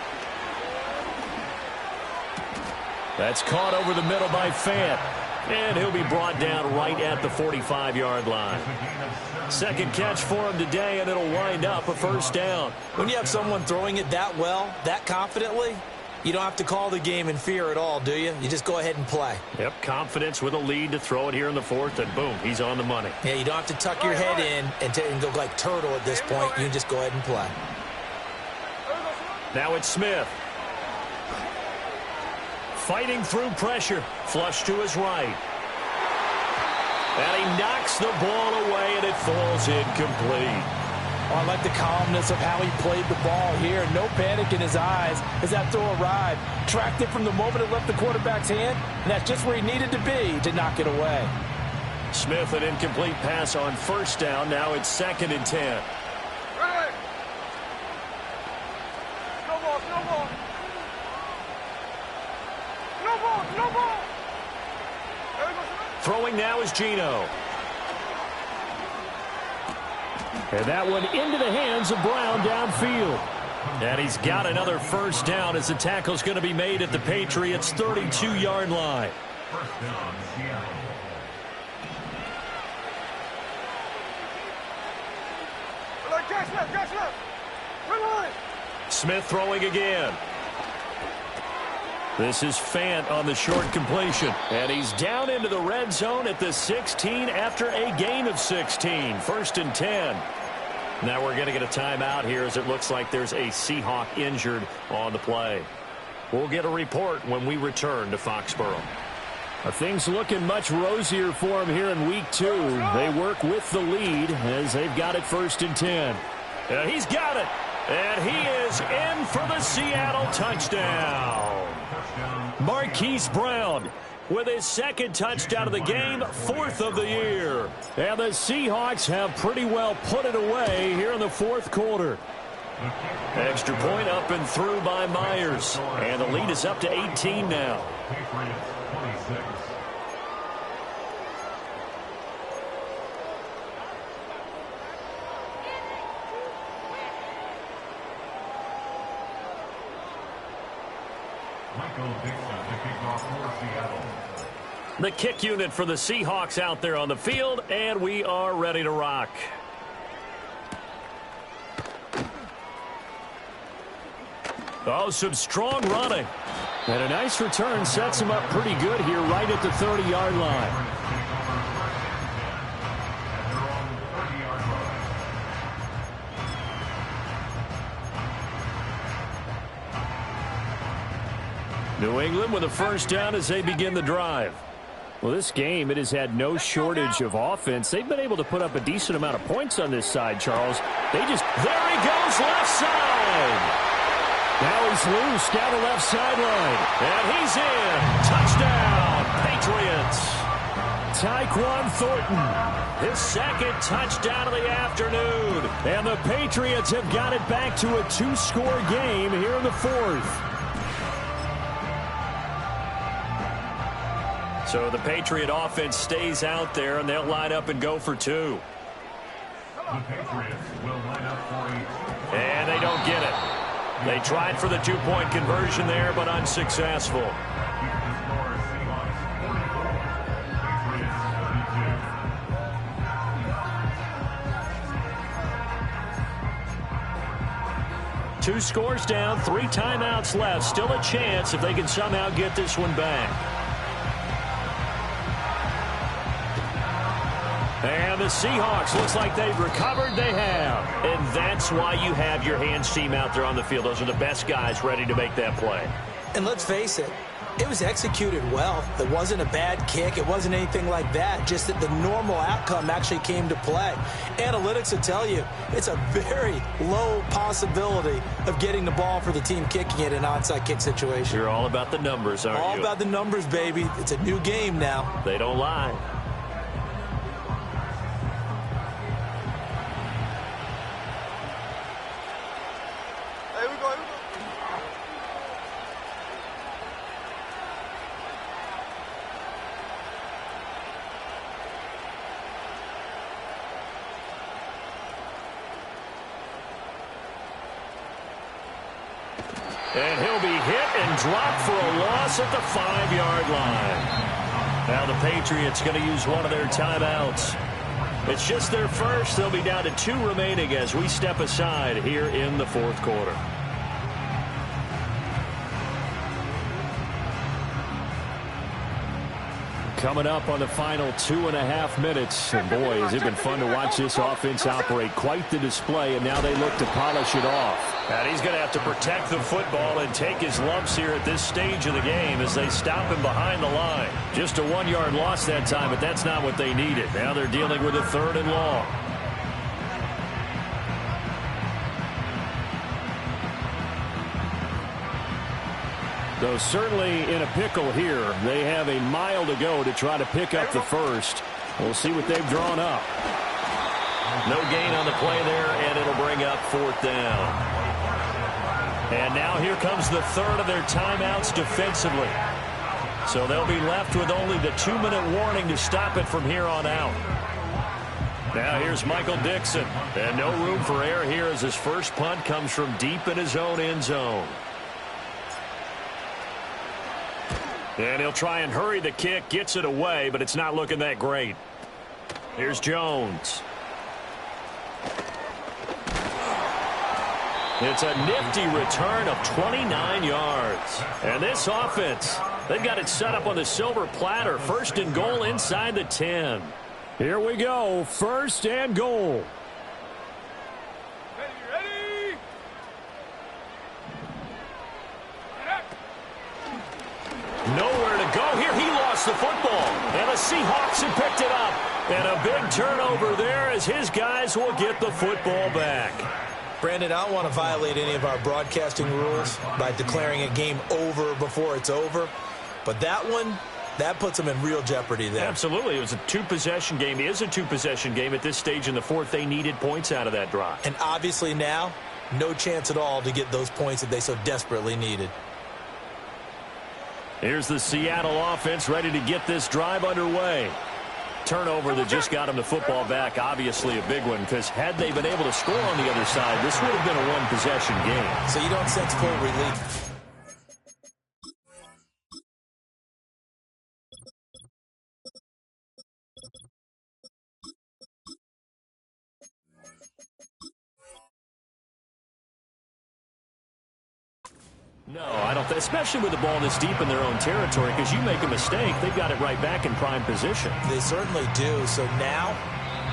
That's caught over the middle by Fant. And he'll be brought down right at the 45-yard line. 2nd catch for him today, and it'll wind up a 1st down. When you have someone throwing it that well, that confidently, you don't have to call the game in fear at all, do you? You just go ahead and play. Yep, confidence with a lead to throw it here in the 4th, and boom, he's on the money. Yeah, you don't have to tuck your head in and go like turtle at this point. You can just go ahead and play. Now it's Smith. Fighting through pressure. Flush to his right. And he knocks the ball away, and it falls incomplete. Oh, I like the calmness of how he played the ball here. No panic in his eyes as that throw arrived. Tracked it from the moment it left the quarterback's hand, and that's just where he needed to be to knock it away. Smith, an incomplete pass on 1st down. Now it's 2nd and 10. No ball. Throwing now is Geno. And that one into the hands of Brown downfield. And he's got another first down as the tackle's going to be made at the Patriots' 32-yard line. First down, Seattle. Smith throwing again. This is Fant on the short completion. And he's down into the red zone at the 16 after a gain of 16. 1st and 10. Now we're going to get a timeout here as it looks like there's a Seahawk injured on the play. We'll get a report when we return to Foxborough. Things looking much rosier for him here in week 2. They work with the lead as they've got it 1st and 10. He's got it. And he is in for the Seattle touchdown. Marquise Brown with his 2nd touchdown of the game, 4th of the year. And the Seahawks have pretty well put it away here in the 4th quarter. Extra point up and through by Myers. And the lead is up to 18 now. Patriots 26. Michael Dixon to kick off for Seattle. The kick unit for the Seahawks out there on the field, and we are ready to rock. Oh, some strong running. And a nice return sets him up pretty good here right at the 30-yard line. New England with a first down as they begin the drive. Well, this game, it has had no shortage of offense. They've been able to put up a decent amount of points on this side, Charles. There he goes, left side. Now he's loose down the left sideline. And he's in. Touchdown, Patriots. Tyquan Thornton. His 2nd touchdown of the afternoon. And the Patriots have got it back to a 2-score game here in the 4th. So the Patriot offense stays out there, and they'll line up and go for 2. The Patriots will line up for And they don't get it. They tried for the 2-point conversion there, but unsuccessful. Keep the score, Seahawks 44, Patriots 32. 2 scores down, 3 timeouts left. Still a chance if they can somehow get this one back. And the Seahawks, looks like they've recovered. They have. And that's why you have your hands team out there on the field. Those are the best guys ready to make that play. And let's face it, it was executed well. It wasn't a bad kick. It wasn't anything like that. Just that the normal outcome actually came to play. Analytics will tell you it's a very low possibility of getting the ball for the team kicking it in an onside kick situation. You're all about the numbers, aren't you? All about the numbers, baby. It's a new game now. They don't lie. And he'll be hit and dropped for a loss at the 5-yard line. Now the Patriots going to use one of their timeouts. It's just their first. They'll be down to 2 remaining as we step aside here in the 4th quarter. Coming up on the final 2.5 minutes. And boy, has it been fun to watch this offense operate. Quite the display, and now they look to polish it off. And he's going to have to protect the football and take his lumps here at this stage of the game as they stop him behind the line. Just a 1-yard loss that time, but that's not what they needed. Now they're dealing with a 3rd and long. Though certainly in a pickle here. They have a mile to go to try to pick up the first. We'll see what they've drawn up. No gain on the play there, and it'll bring up 4th down. And now here comes the 3rd of their timeouts defensively. So they'll be left with only the 2-minute warning to stop it from here on out. Now here's Michael Dixon. And no room for error here as his first punt comes from deep in his own end zone. And he'll try and hurry the kick, gets it away, but it's not looking that great. Here's Jones. It's a nifty return of 29 yards. And this offense, they've got it set up on the silver platter. First and goal inside the 10. Here we go. First and goal. Ready? Nowhere to go here. He lost the football. And the Seahawks have picked it up. And a big turnover there as his guys will get the football back. Brandon, I don't want to violate any of our broadcasting rules by declaring a game over before it's over. But that one, that puts them in real jeopardy there. Absolutely. It was a two-possession game. It is a two-possession game at this stage in the fourth. They needed points out of that drive. And obviously now, no chance at all to get those points that they so desperately needed. Here's the Seattle offense ready to get this drive underway. Turnover that just got them the football back. Obviously a big one, because had they been able to score on the other side, this would have been a one-possession game. So you don't sense full relief. No, I don't. Especially with the ball this deep in their own territory, because you make a mistake, they've got it right back in prime position. They certainly do. So now,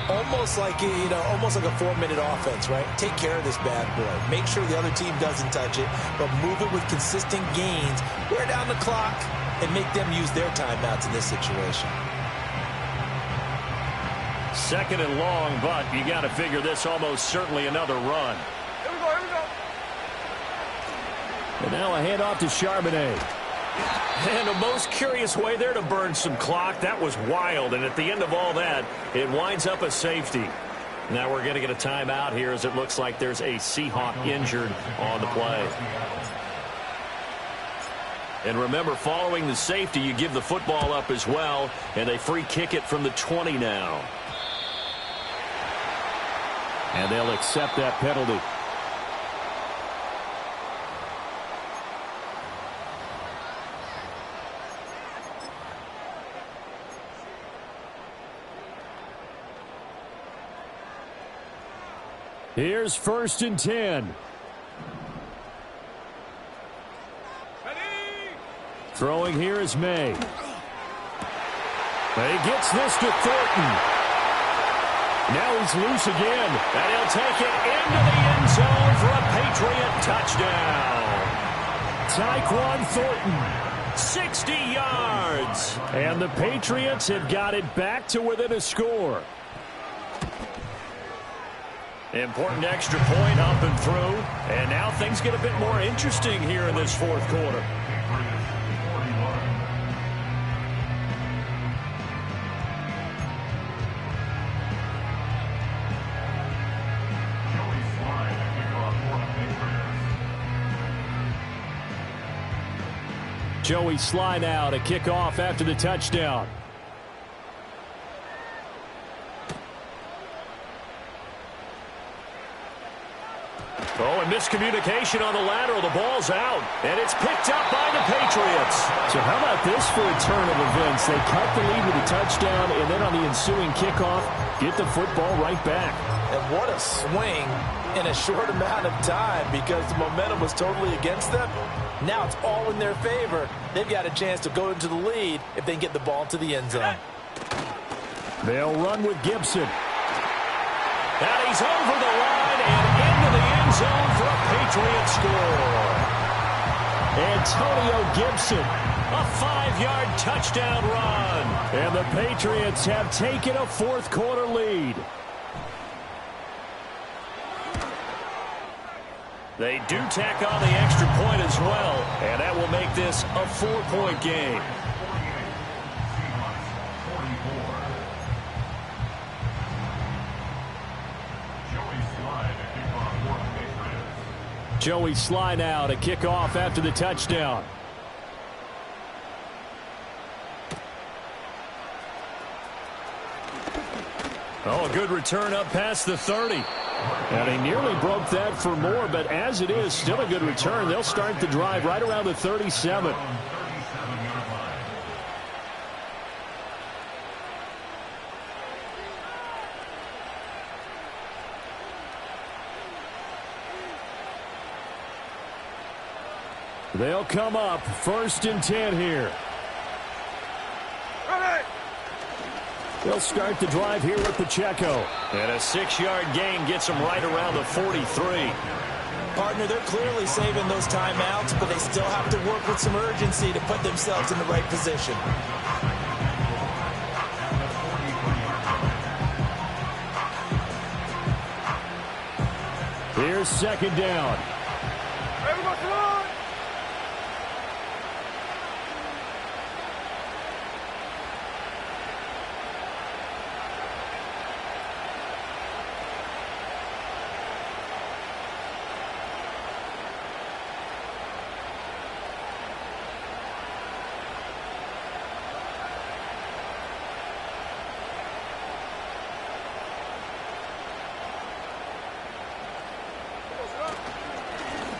almost like almost like a 4-minute offense, right? Take care of this bad boy. Make sure the other team doesn't touch it, but move it with consistent gains. Wear down the clock and make them use their timeouts in this situation. Second and long, but you got to figure this almost certainly another run. Here we go. And now a handoff to Charbonnet. And a most curious way there to burn some clock. That was wild, and at the end of all that, it winds up a safety. Now we're going to get a timeout here as it looks like there's a Seahawk injured on the play. And remember, following the safety, you give the football up as well, and they free kick it from the 20 now. And they'll accept that penalty. Here's first and 10. Ready? Throwing here is May. He gets this to Thornton. Now he's loose again. And he'll take it into the end zone for a Patriot touchdown. Tyquan Thornton. 60 yards. And the Patriots have got it back to within a score. Important extra point up and through. And now things get a bit more interesting here in this fourth quarter. Joey Sly now to kick off after the touchdown. Oh, and miscommunication on the lateral. The ball's out, and it's picked up by the Patriots. So how about this for a turn of events? They cut the lead with a touchdown, and then on the ensuing kickoff, get the football right back. And what a swing in a short amount of time, because the momentum was totally against them. Now it's all in their favor. They've got a chance to go into the lead if they can get the ball to the end zone. They'll run with Gibson. And he's over the line and into the end zone for a Patriot score. Antonio Gibson. A 5-yard touchdown run. And the Patriots have taken a fourth quarter lead. They do tack on the extra point as well, and that will make this a 4-point game. Joey Sly now to kick off after the touchdown. Oh, a good return up past the 30. And he nearly broke that for more, but as it is, still a good return. They'll start the drive right around the 37. They'll come up 1st and 10 here. They'll start the drive here with Pacheco. And a 6-yard gain gets them right around the 43. Partner, they're clearly saving those timeouts, but they still have to work with some urgency to put themselves in the right position. Here's 2nd down. Everybody come on!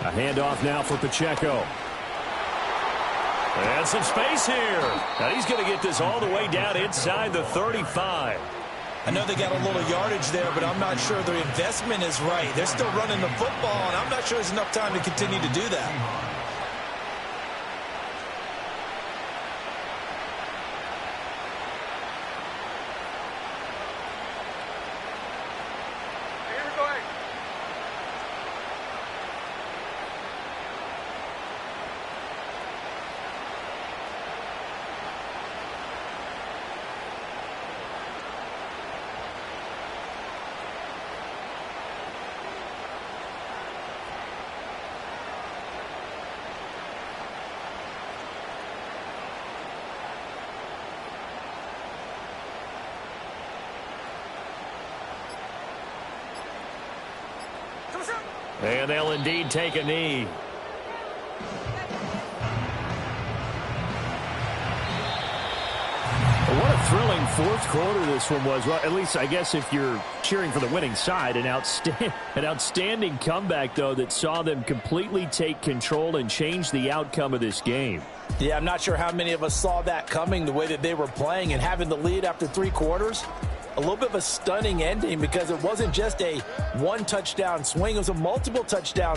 A handoff now for Pacheco. And some space here. Now he's going to get this all the way down inside the 35. I know they got a little yardage there, but I'm not sure their investment is right. They're still running the football, and I'm not sure there's enough time to continue to do that. And they'll indeed take a knee. What a thrilling 4th quarter this one was. Well, at least, I guess, if you're cheering for the winning side. An outstanding comeback, though, that saw them completely take control and change the outcome of this game. Yeah, I'm not sure how many of us saw that coming, the way that they were playing and having the lead after 3 quarters. A little bit of a stunning ending because it wasn't just a 1-touchdown swing. It was a multiple touchdown